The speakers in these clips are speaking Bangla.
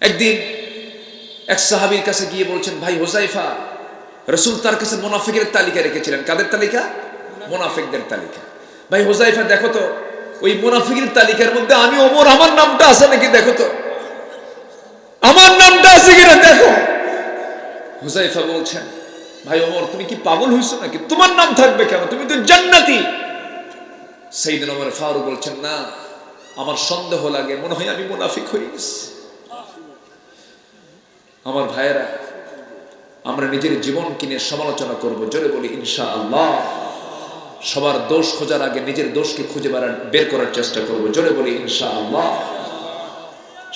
একদিন এক সাহাবীর কাছে গিয়ে বলছেন, ভাই হুযায়ফা, রাসূল তার কাছে মুনাফিকের তালিকা রেখেছিলেন। কাদের তালিকা? মুনাফিকদের তালিকা। ভাই হুযায়ফা, দেখো তো ওই মুনাফিকের তালিকার মধ্যে আমি ওমর, আমার নামটা আছে নাকি দেখো তো, আমার নামটা আছে কিনা দেখো। হুযায়ফা বলছেন, ভাই ওমর, তুমি কি পাগল হইছো নাকি? তোমার নাম থাকবে কেন? তুমি তো জান্নাতি। সাইয়েদনা ওমর ফারুক বলছেন, না, আমার সন্দেহ লাগে, মনে হয় আমি মুনাফিক হয়ে গেছি। আমার ভাইয়েরা, আমরা নিজের জীবনকে নিয়ে সমালোচনা করব, জোরে বলি ইনশাআল্লাহ। সবার দোষ খোঁজার আগে নিজের দোষকে খুঁজে বের করার চেষ্টা করব, জোরে বলি ইনশাআল্লাহ।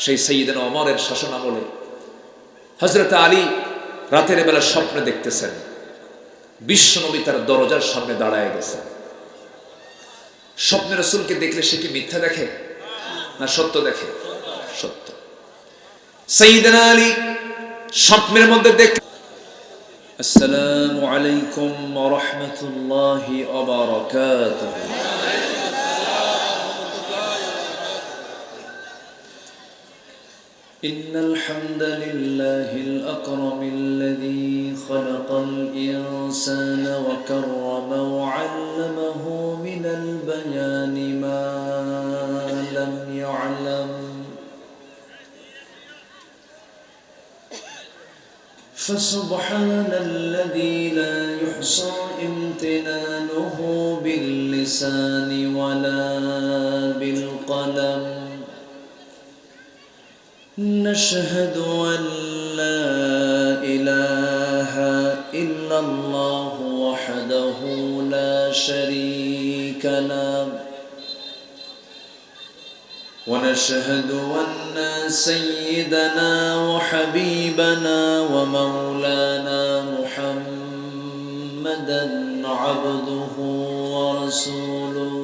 সেই সাইয়েদনা ওমরের শাসন আমলে হযরত আলী রাতের বেলা স্বপ্নে দেখতেছেন বিশ্বনবী তার দরজার সামনে দাঁড়ায় গেছে। স্বপ্নে রাসূলকে দেখলে সে কি মিথ্যা দেখে না সত্য দেখে? সত্য। সাইয়েদনা আলী স্বপ্নের মধ্যে দেখ, আসসালামু আলাইকুম ওয়া রাহমাতুল্লাহি ওয়া বারাকাতুহু। إن الحمد لله الأكرم الذي خلق الإنسان وكرم وعلمه من البيان ما لم يعلم، فسبحان الذي لا يحصى امتنانه باللسان ولا بالقلم. نشهد أن لا إله إلا الله وحده لا شريك له، ونشهد أن سيدنا وحبيبنا ومولانا محمدا عبده ورسوله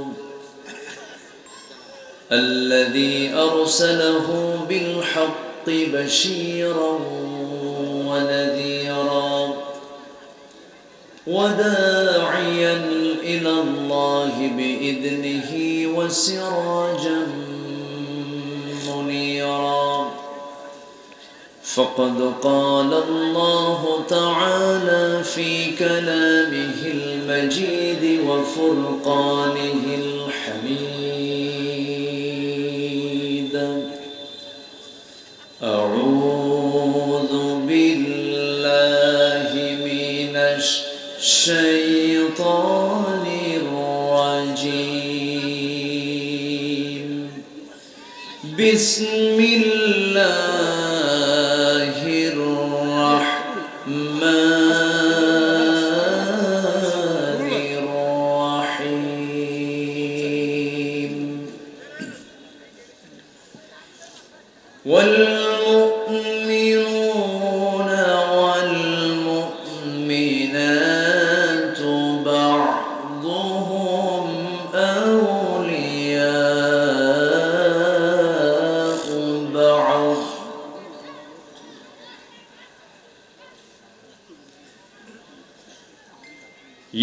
الذي أرسله بالحق بشيرا ونذيرا وداعيا إلى الله بإذنه وسراجا منيرا. فقد قال الله تعالى في كلامه المجيد وفرقانه الحميد: أعوذ بالله من الشيطان الرجيم. بسم الله الرحمن الرحيم. والمؤمنون والمؤمنات بعضهم أولياء بعض،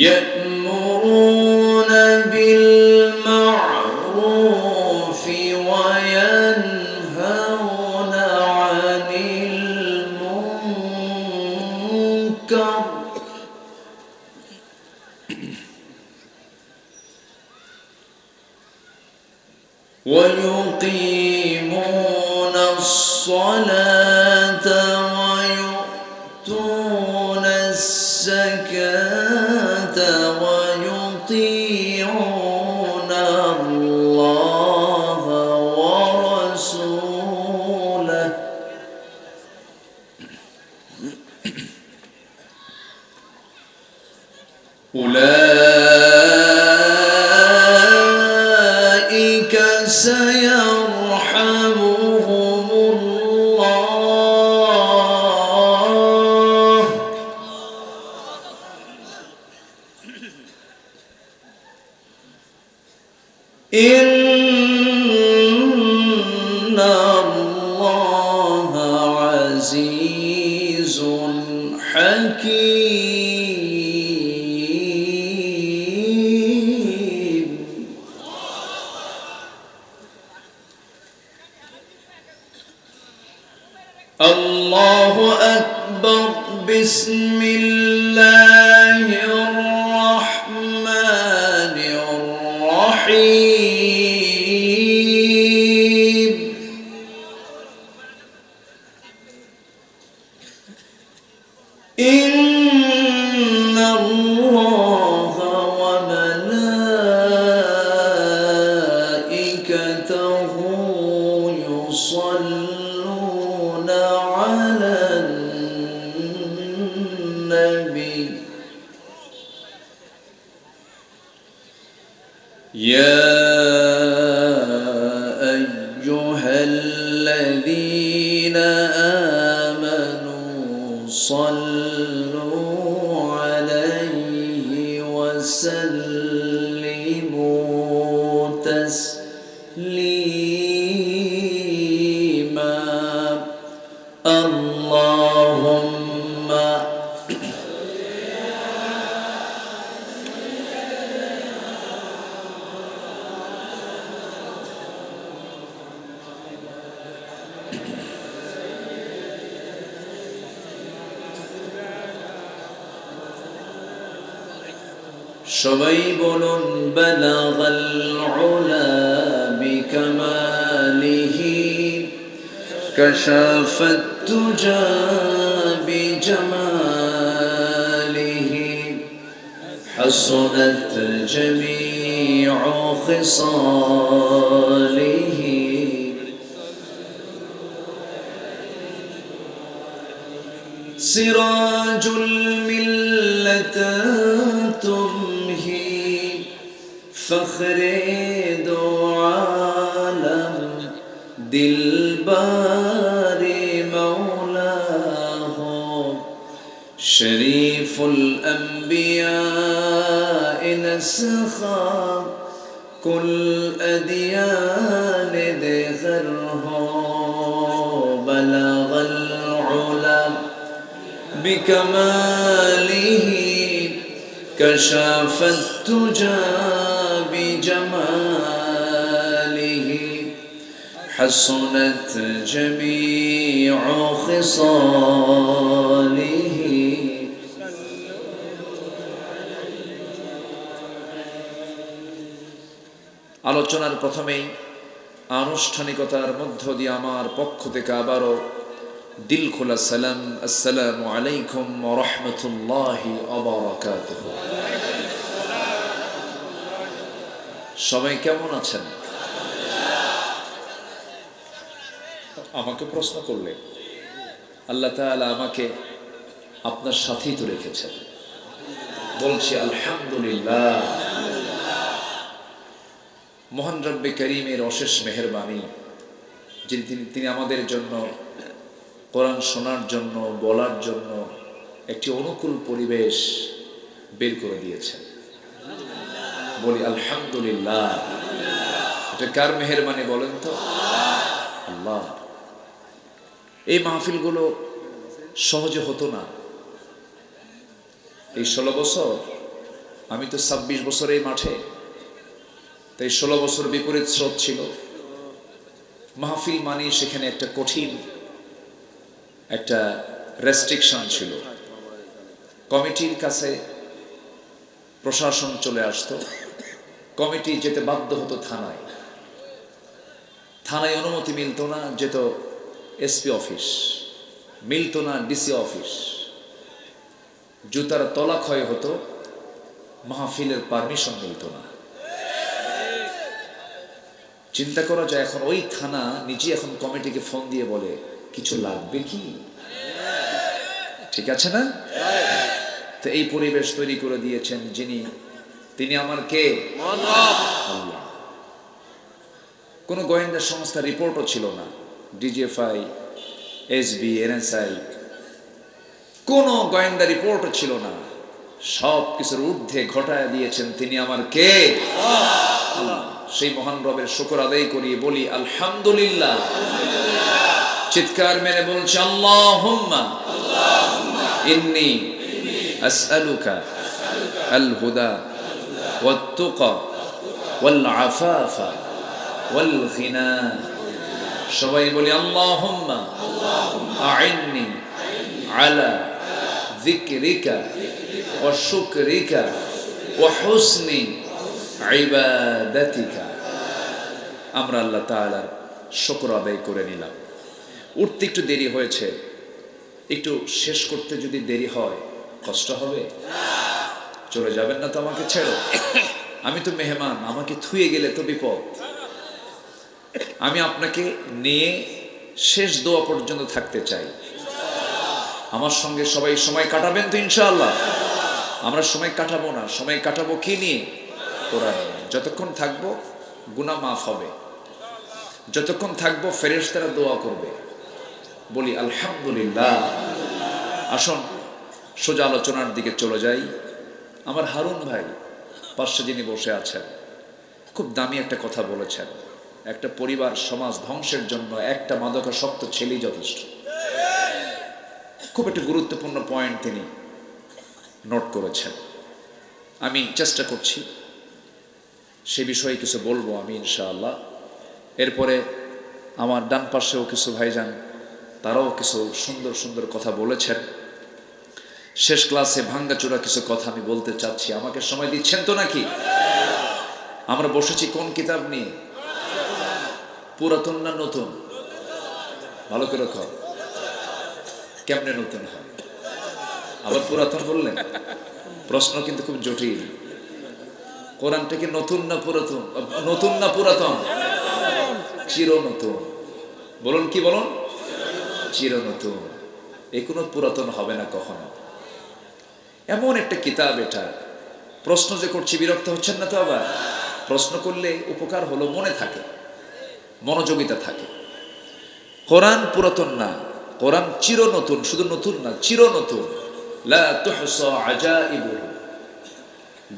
يأمرون بالمعروف وينهون عن المنكر ويقيمون الصلاة ويؤتون الزكاة ويطيعون الله ورسوله أولئك سيرحمهم الله، إن الله عزيز حكيم. الله أكبر بسم الله الرحمن الرحيم إن الله وملائكته يصلون على النبي يا أيها الذين آمنوا صلوا عليه وسلموا تسليما اللهم সবাই বলুন বালাগাল উলা বিকামালিহি কাশাফাত তুজা বিজামালিহি হাসনাত জামিউ খিসালিহি সিরাজুল মিল্লাতাতুম فخر دو عالم دلبار مولاه شريف الأنبياء نسخا كل أديان دغره بلغ العلا بكماله كشف التجا بجماله حسنت جميع خصاله আলোচনার প্রথমেই আনুষ্ঠানিকতার মধ্য দিয়ে আমার পক্ষ থেকে আবারও দিল খোলা সালাম, আসসালামু আলাইকুম ওয়া রাহমাতুল্লাহি ওয়া বারাকাতুহু। সবাই কেমন আছেন? আমাকে প্রশ্ন করলে আল্লাহ তাআলা আমাকে আপনার সাথেই তো রেখেছেন, বলছি আলহামদুলিল্লাহ। মহান রব্বে করিমের অশেষ মেহেরবানি, তিনি আমাদের জন্য কোরআন শোনার জন্য, বলার জন্য একটি অনুকূল পরিবেশ বের করে দিয়েছেন। বলি আলহামদুলিল্লাহ। এটা কার মেহেরবানি বলেন তো? আল্লাহ। এই মাহফিলগুলো সহজে হতো না। এই 16 বছর, আমি তো 26 বছর এই মাঠে, তাই 16 বছর বিপরীত স্রোত ছিল। মাহফিল মানে সেখানে একটা কঠিন একটা রেস্ট্রিকশন ছিল। কমিটির কাছে প্রশাসন চলে আসতো, কমিটি যেতে বাধ্য হতো থানায়। থানায় অনুমতি মিলত না, যেত এসপি অফিস, মিলত না ডিসি অফিস। জুতার তলা ক্ষয় হতো, মাহফিলের পারমিশন মিলত না। চিন্তা করা যায়, এখন ওই থানা নিজে এখন কমিটিকে ফোন দিয়ে বলে কিছু লাগবে কি? ঠিক আছে না? তো এই পরিবেশ তৈরি করে দিয়েছেন যিনি, তিনি আমার কে? আল্লাহ। কোনো গোয়েন্দা সংস্থা রিপোর্টও ছিল না, ডিজিএফআই, এসবি, এনএসআই, কোনো গোয়েন্দা রিপোর্টও ছিল না। সব কিছুর ঊর্ধ্বে ঘটায় দিয়েছেন তিনি আমার কে? আল্লাহ। সেই মহান রবের শুকর আদায় করি, বলি আলহামদুলিল্লাহ। চিৎকার মেরে বলছে আল্লাহুম্মা ইন্নী আসআলুকা আল হুদা ওয়াত তুকা ওয়াল আফাফা ওয়াল গিনা সবাই বলি আল্লাহুম্মা আইন্নি আলা যিকরিকা ওয়া শুকরিকা ওয়া হুসনি ইবাদাতিকা। আমরা আল্লাহ তাআলার শুকর আদায় করে নিলাম। উঠতে একটু দেরি হয়েছে, একটু শেষ করতে যদি দেরি হয় কষ্ট হবে? চলে যাবেন না তো আমাকে ছেড়ে? আমি তো মেহমান, আমাকে থুয়ে গেলে তো বিপদ। আমি আপনাকে নিয়ে শেষ দোয়া পর্যন্ত থাকতে চাই। আমার সঙ্গে সবাই সময় কাটাবেন তো ইনশাআল্লাহ? আমরা সময় কাটাবো না, সময় কাটাবো কি নিয়ে? কোরআন। যতক্ষণ থাকবো গুনাহ মাফ হবে, যতক্ষণ থাকবো ফেরেশতারা দোয়া করবে। বলি আলহামদুলিল্লাহ। আসুন সোজা আলোচনার দিকে চলে যাই। আমার হারুন ভাই পাশে যিনি বসে আছেন, খুব দামি একটা কথা বলেছেন। একটা পরিবার সমাজ ধ্বংসের জন্য একটা মাদকাসক্ত ছেলেই যথেষ্ট। খুব একটা গুরুত্বপূর্ণ পয়েন্ট তিনি নোট করেছেন। আমি চেষ্টা করছি সে বিষয়ে কিছু বলবো আমি ইনশাআল্লাহ। এরপরে আমার ডান পাশেও কিছু ভাইজান, তারাও কিছু সুন্দর সুন্দর কথা বলেছেন। শেষ ক্লাসে ভাঙ্গাচোরা কিছু কথা আমি বলতে চাচ্ছি। আমাকে সময় দিচ্ছেন তো নাকি? আমরা বসেছি কোন কিতাব নিয়ে? পুরাতন না নতুন? ভালো করে কর। কেমনে নতুন হয়? আবার পুরাতন বললেন? প্রশ্ন কিন্তু খুব জটিল। কোরআনটা কি নতুন না পুরাতন? নতুন না পুরাতন? চির নতুন। বলুন কি বলুন? চির নতুন। এ কোনো পুরাতন হবে না কখনো। এমন একটা কিতাব এটা। প্রশ্ন যে করছি বিরক্ত হচ্ছেন না তো? আবার প্রশ্ন করলে উপকার হলো, মনে থাকে, মনোযোগিতা থাকে। কোরআন পুরাতন না, কোরআন চির নতুন। শুধু নতুন না, চির নতুন। লা তুহসা আজাইবুহু,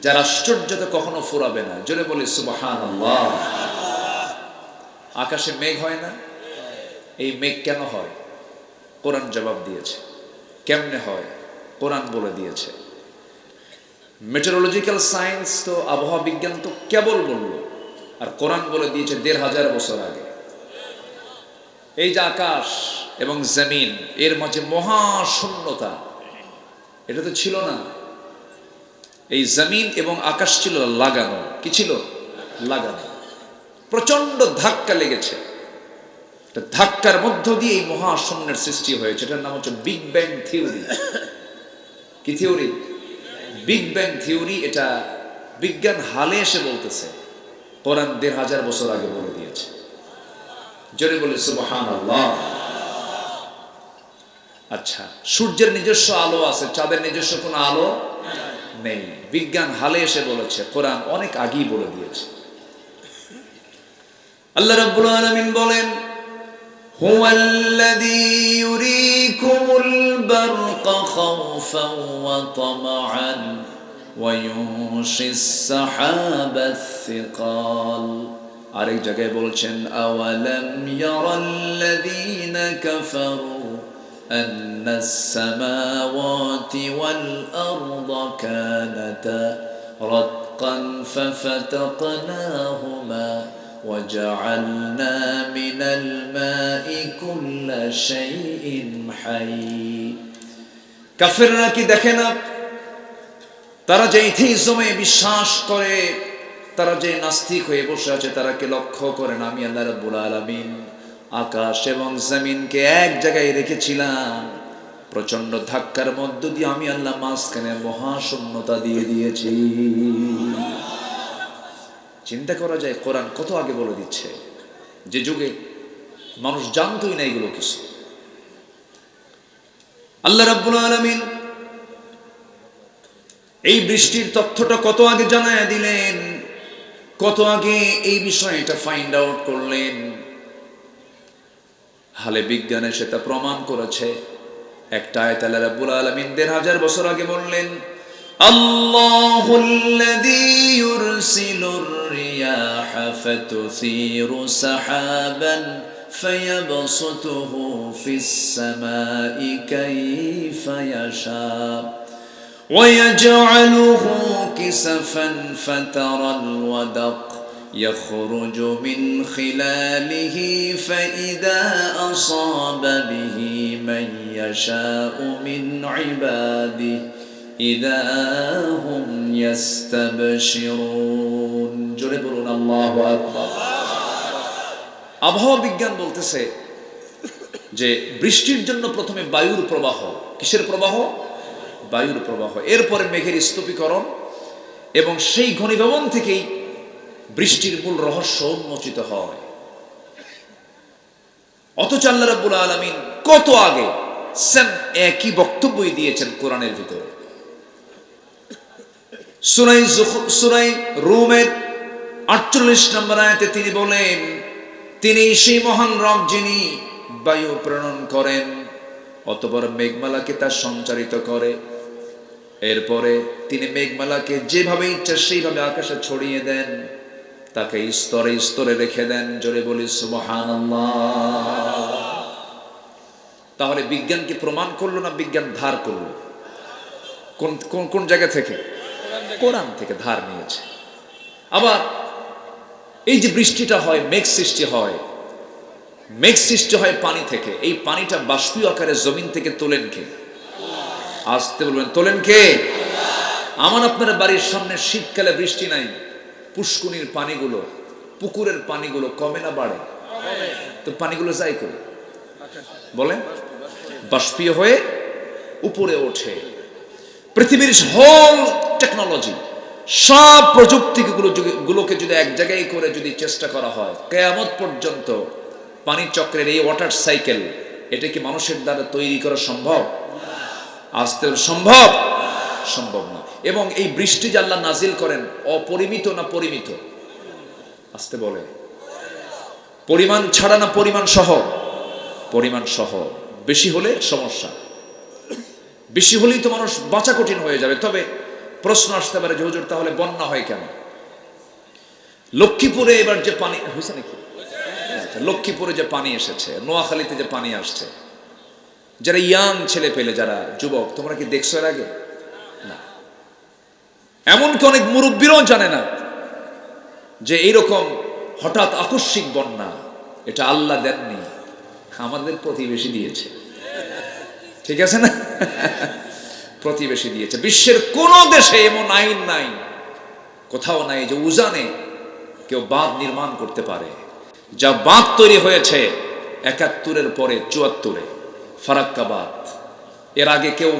যার আশ্চর্যতা কখনো ফুরাবে না। জোরে বলি সুবহানাল্লাহ। আকাশে মেঘ হয় না? এই মেঘ কেন হয়? কোরআন জবাব দিয়েছে। কেমনে হয়? কোরআন বলে দিয়েছে। মেটেরোলজিক্যাল সায়েন্স তো, আবহাওয়া বিজ্ঞান তো কেবল বলল, আর কোরআন বলে দিয়েছে ১৫০০ বছর আগে। এই যে আকাশ এবং জমিন, এর মাঝে মহাশূন্যতা, এটা তো ছিল না। এই জমিন এবং আকাশ ছিল লাগানো। কি ছিল? লাগানো। প্রচন্ড ধাক্কা লেগেছে। ধাক্কার মধ্য দিয়ে এই মহাশূন্যের সৃষ্টি হয়েছে। এটার নাম হচ্ছে বিগ ব্যাং থিওরি। কি থিওরি? Big bang theory. এটা বিজ্ঞান হালে এসে বলতেছে, কোরআন ১৫০০ বছর আগে বলে দিয়েছে। জোরে বলে সুবহানাল্লাহ। আচ্ছা, সূর্যের নিজস্ব আলো আছে, চাঁদের নিজস্ব কোনো আলো নেই। বিজ্ঞান হালে এসে বলেছে, কোরআন অনেক আগেই বলে দিয়েছে। আল্লাহ রাব্বুল আলামিন বলেন, হুয়াল্লাযী ইউরীকুমুল বারকা খাওফান ওয়া তামআন ওয়া ইউনশিস সাহাবাস সিকাল। আরেক জায়গায় বলছেন, আওয়ালাম ইয়ারাল্লাযীনা কাফারু আন্নাস সামাওয়াতি ওয়াল আরদা কানাতা রাতকান ফাফাতাকনাহুমা وجعلنا من الماء كل شيء حي। কাফেররা কি দেখে না? তারা যে ইথিজমে বিশ্বাস করে, তারা যে নাস্তিক হয়ে বসে আছে, তারা কি লক্ষ্য করে না আমি আল্লাহ রাব্বুল আলামিন আকাশ এবং জমিনকে এক জায়গায় রেখেছিলাম, প্রচন্ড ধাক্কার মধ্য দিয়ে আমি আল্লাহ মাঝখানে মহাশূন্যতা দিয়ে দিয়েছি। চিন্তা করা যায় কোরআন কত আগে বলে দিচ্ছে, যে যুগে মানুষ জানতই না এগুলো কিছু। আল্লাহ রাব্বুল আলামিন এই বৃষ্টির তথ্যটা কত আগে জানায়া দিলেন, কত আগে এই বিষয়টা ফাইন্ড আউট করলেন। হালে বিজ্ঞানে সেটা প্রমাণ করেছে। একটা আয়াত আল্লাহ রাব্বুল আলামিন ১৫০০ বছর আগে বললেন, আল্লাহুল্লাযী ইউরসিলুর রিয়াহা ফাতুসীরু সাহাবান ফায়াবসুতুহু ফিস সামাই কাইফা ইয়াশা ওয়া ইয়াজআলুহু কিসাফান ফাতারাল ওয়াদাক يخرج من خلاله فإذا أصاب به من يشاء من عباده إذا هم يستبشرون জোরে বলুন আল্লাহু আকবার। আবহাওয়া বিজ্ঞান বলতেছে যে বৃষ্টির জন্য প্রথমে বায়ুর প্রবাহ, কিসের প্রবাহ? বায়ুর প্রবাহ, এরপরে মেঘের স্তূপীকরণ, এবং সেই ঘনীভবন থেকেই বৃষ্টির মূল রহস্য উন্মোচিত হয়। অথচ আল্লাহ রাব্বুল আলামিন কত আগে সেম একই বক্তব্যই দিয়েছেন কোরআনের ভিতরে। সূরা রূমের 48 নম্বর আয়াতে তিনি বলেন, তিনি সেই মহান রব যিনি বায়ু প্রেরণ করেন, অতঃপর মেঘমালাকে তা সঞ্চারিত করে, এরপরে তিনি মেঘমালাকে যেভাবে ইচ্ছা সেইভাবে আকাশে ছড়িয়ে দেন, তাকে স্তরে স্তরে রেখে দেন। জোরে বলি সুবহানাল্লাহ। তাহলে বিজ্ঞানকে প্রমাণ করলো না বিজ্ঞান ধার করলো? কোন কোন কোন জায়গা থেকে? কোরআন থেকে ধার নিয়েছে। আবার এই যে বৃষ্টিটা হয়, মেঘ সৃষ্টি হয়, মেঘ সৃষ্টি হয় পানি থেকে। এই পানিটা বাষ্পীয় আকারে জমিন থেকে তোলেন কে? আসতে বলবেন, তোলেন কে? আমার আপনার বাড়ির সামনে শীতকালে বৃষ্টি নাই, পুষ্কুনির পানিগুলো, পুকুরের পানিগুলো কমে না বাড়ে? তো পানিগুলো যায় করে বলেন, বাষ্পীয় হয়ে উপরে ওঠে। পৃথিবীর হোল টেকনোলজি, সব প্রযুক্তিগুলোকে যদি এক জায়গায় করে যদি চেষ্টা করা হয়, কিয়ামত পর্যন্ত পানি চক্রের এই ওয়াটার সাইকেল, এটা কি মানুষের দ্বারা তৈরি করা সম্ভব? আসতে সম্ভব? সম্ভব না। এবং এই বৃষ্টি যে আল্লাহ নাজিল করেন, অপরিমিত না পরিমিত? আসতে বলে, পরিমাণ ছাড়া না পরিমাণ সহ? পরিমাণ সহ। বেশি হলে সমস্যা, বেশি হলেই তো মানুষ বাঁচা কঠিন হয়ে যাবে। তবে প্রশ্ন আসতে পারে যে হুজুর, তাহলে বন্যা হয় কেন? লক্ষ্মীপুরে এবার যে পানি হয়েছে নাকি, লক্ষ্মীপুরে যে পানি এসেছে, নোয়াখালীতে যে পানি আসছে, যারা ইয়াং ছেলে পেলে, যারা যুবক, তোমরা কি দেখছো এর আগে? না। এমনকি অনেক মুরব্বীরাও জানে না যে এইরকম হঠাৎ আকস্মিক বন্যা এটা আল্লাহ দেননি, আমাদের প্রতিবেশী দিয়েছে। ঠিক আছে না? প্রতিবেশী দিয়েছে। বিশ্বের কোন দেশে এমন আইন নাই, কোথাও নাই যে উজানে কেউ বাঁধ নির্মাণ করতে পারে। যা বাঁধ তৈরি হয়েছে ৭১-এর পরে ৭৪-এ, ফারাক্কা বাঁধ, এর আগে কেউ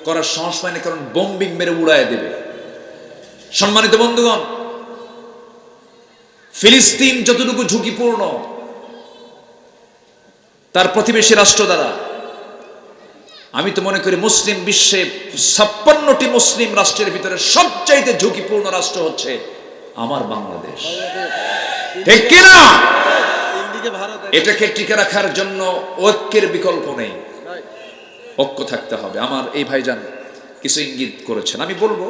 করার সাহস পায় না, কারণ বোম্বিং মেরে উড়ায় দেবে। সম্মানিত বন্ধুগণ, ফিলিস্তিন যতটুকু ঝুঁকিপূর্ণ তার প্রতিবেশী রাষ্ট্র দ্বারা, আমি তো মনে করি মুসলিম বিশ্বে ৫৬টি মুসলিম রাষ্ট্রের ভিতরে সবচাইতে ঝুঁকিপূর্ণ রাষ্ট্র হচ্ছে আমার বাংলাদেশ। ঠিক কিনা? এটাকে টিকে রাখার জন্য ঐক্যের বিকল্প নেই, ঐক্য থাকতে হবে। আমার এই ভাইজান কিছু ইঙ্গিত করেছেন, আমি বলবো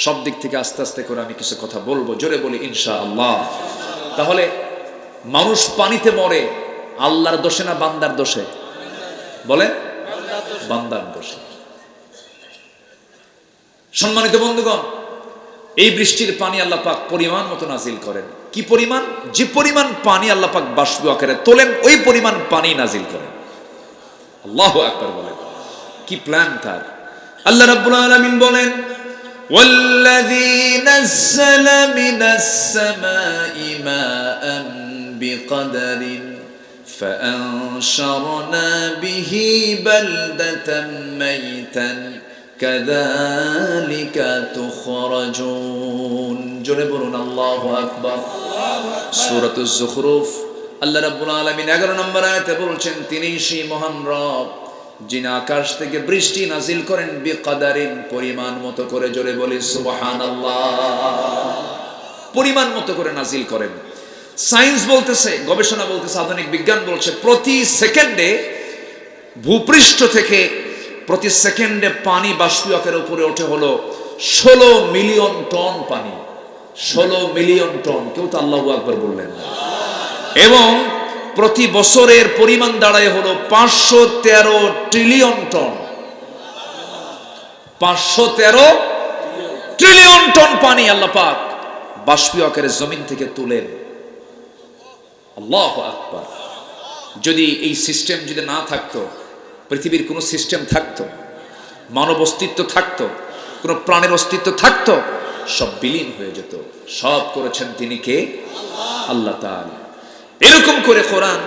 সব দিক থেকে আস্তে আস্তে করে আমি কিছু কথা বলবো। জোরে বলি ইনশাআল্লাহ। তাহলে মানুষ পানিতে মরে আল্লাহর দোষে না বান্দার দোষে? বলে বান্দার দোষে। সম্মানিত বন্ধুগণ, এই বৃষ্টির পানি আল্লাহ পাক পরিমাণ মতো নাজিল করেন। কি পরিমাণ? যে পরিমাণ পানি আল্লাহ পাক বাষ্প আকারে তোলেন, ওই পরিমাণ পানি নাজিল করেন। আল্লাহু আকবার বলেন। কি প্ল্যান তার! আল্লাহ রাব্বুল আলামিন বলেন, ওয়াল্লাযী নাযালা মিনাস সামাই মাআন বিকদারিন فأنشرنا به بلدة ميتا كذلك تخرجون জোরে বলুন আল্লাহু আকবার। সূরাতুজ যুখরুফ আল্লাহ রাব্বুল আলামিন 11 নম্বর আয়াতে বলছেন, তিনি সেই মহান রব যিনি আকাশ থেকে বৃষ্টি নাজিল করেন বিকদারিন, পরিমাণ মতো করে। জোরে বলি সুবহানাল্লাহ। পরিমাণ মতো করে নাজিল করেন। সায়েন্স বলতেছে, গবেষণা বলতেছে, আধুনিক বিজ্ঞান বলছে, প্রতি সেকেন্ডে ভূপৃষ্ঠ থেকে প্রতি সেকেন্ডে পানি বাষ্পীয় আকারে উপরে ওঠে হলো 16 মিলিয়ন টন পানি। 16 মিলিয়ন টন। কেউ তো আল্লাহু আকবার বললেন না। এবং প্রতি বছরের পরিমাণ দাঁড়ায় হলো 513 ট্রিলিয়ন টন। 513 ট্রিলিয়ন টন পানি আল্লাহ পাক বাষ্পীয় আকারে জমিন থেকে তুলেন। আল্লাহু আকবার। যদি এই সিস্টেম যদি না থাকতো, পৃথিবীর কোনো সিস্টেম থাকতো, মানব অস্তিত্ব থাকতো, কোনো প্রাণের অস্তিত্ব থাকতো, সব বিলীন হয়ে যেত। সব করেছেন তিনি কে? আল্লাহ তাআলা। এরকম করে কোরআন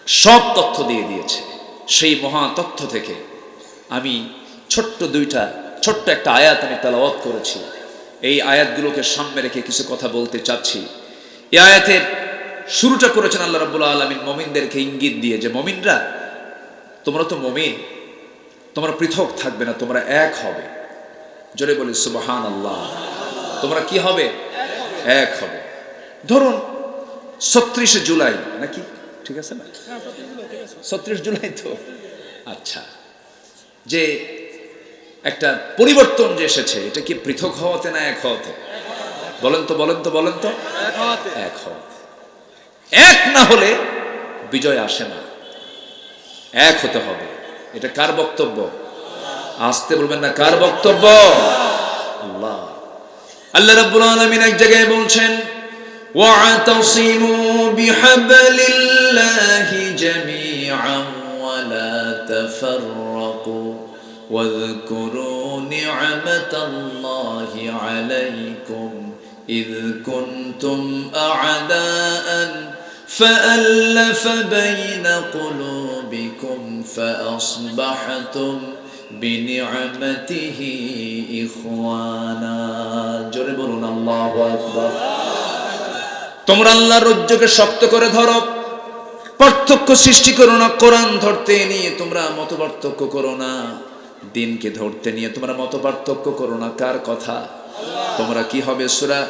সব তথ্য দিয়ে দিয়েছে। সেই মহা তথ্য থেকে আমি ছোট্ট একটা আয়াত আমি তেলাওয়াত করেছি। এই আয়াতগুলোকে সামনে রেখে কিছু কথা বলতে চাচ্ছি। এই আয়াতের শুরুটা করেছেন আল্লাহ রাব্বুল আলামিন মুমিনদেরকে ইঙ্গিত দিয়ে, যে মুমিনরা, তোমরা তো মুমিন, তোমরা পৃথক থাকবে না, তোমরা এক হবে। জোরে বলি সুবহানাল্লাহ। তোমরা কি হবে? এক হবে। ধরুন ৩৬ জুলাই নাকি, ঠিক আছে না? ৩৬ জুলাই তো, আচ্ছা, যে একটা পরিবর্তন যে এসেছে, এটা কি পৃথক হওয়াতে না এক হওয়াতে? বলেন তো এক হওয়াতে। এক না হলে বিজয় আসে না, এক হতে হবে। এটা কার বক্তব্য? আসতে বলবেন না, কার বক্তব্য? আল্লাহ। আল্লাহ রাব্বুল আলামিন এক জায়গায় বলছেন, ওয়া'তাসিমু বিহাবলিল্লাহি জামিআন ওয়া লা তাফাররাকু ওয়াযকুরু নি'মাতাল্লাহি আলাইকুম ইয কুনতুম আ'দাআন فألف بين قلوبكم فأصبحتم بنعمته إخوانا জোরে বলুন আল্লাহু আকবার। তোমরা আল্লাহর রজ্জুকে শক্ত করে ধরো, পার্থক্য সৃষ্টি করো না। কোরআন ধরতে নিয়ে তোমরা মত পার্থক্য করো না, দিনকে ধরতে নিয়ে তোমরা মত পার্থক্য করো না। কার কথা? তোমরা কি হবে? সূরা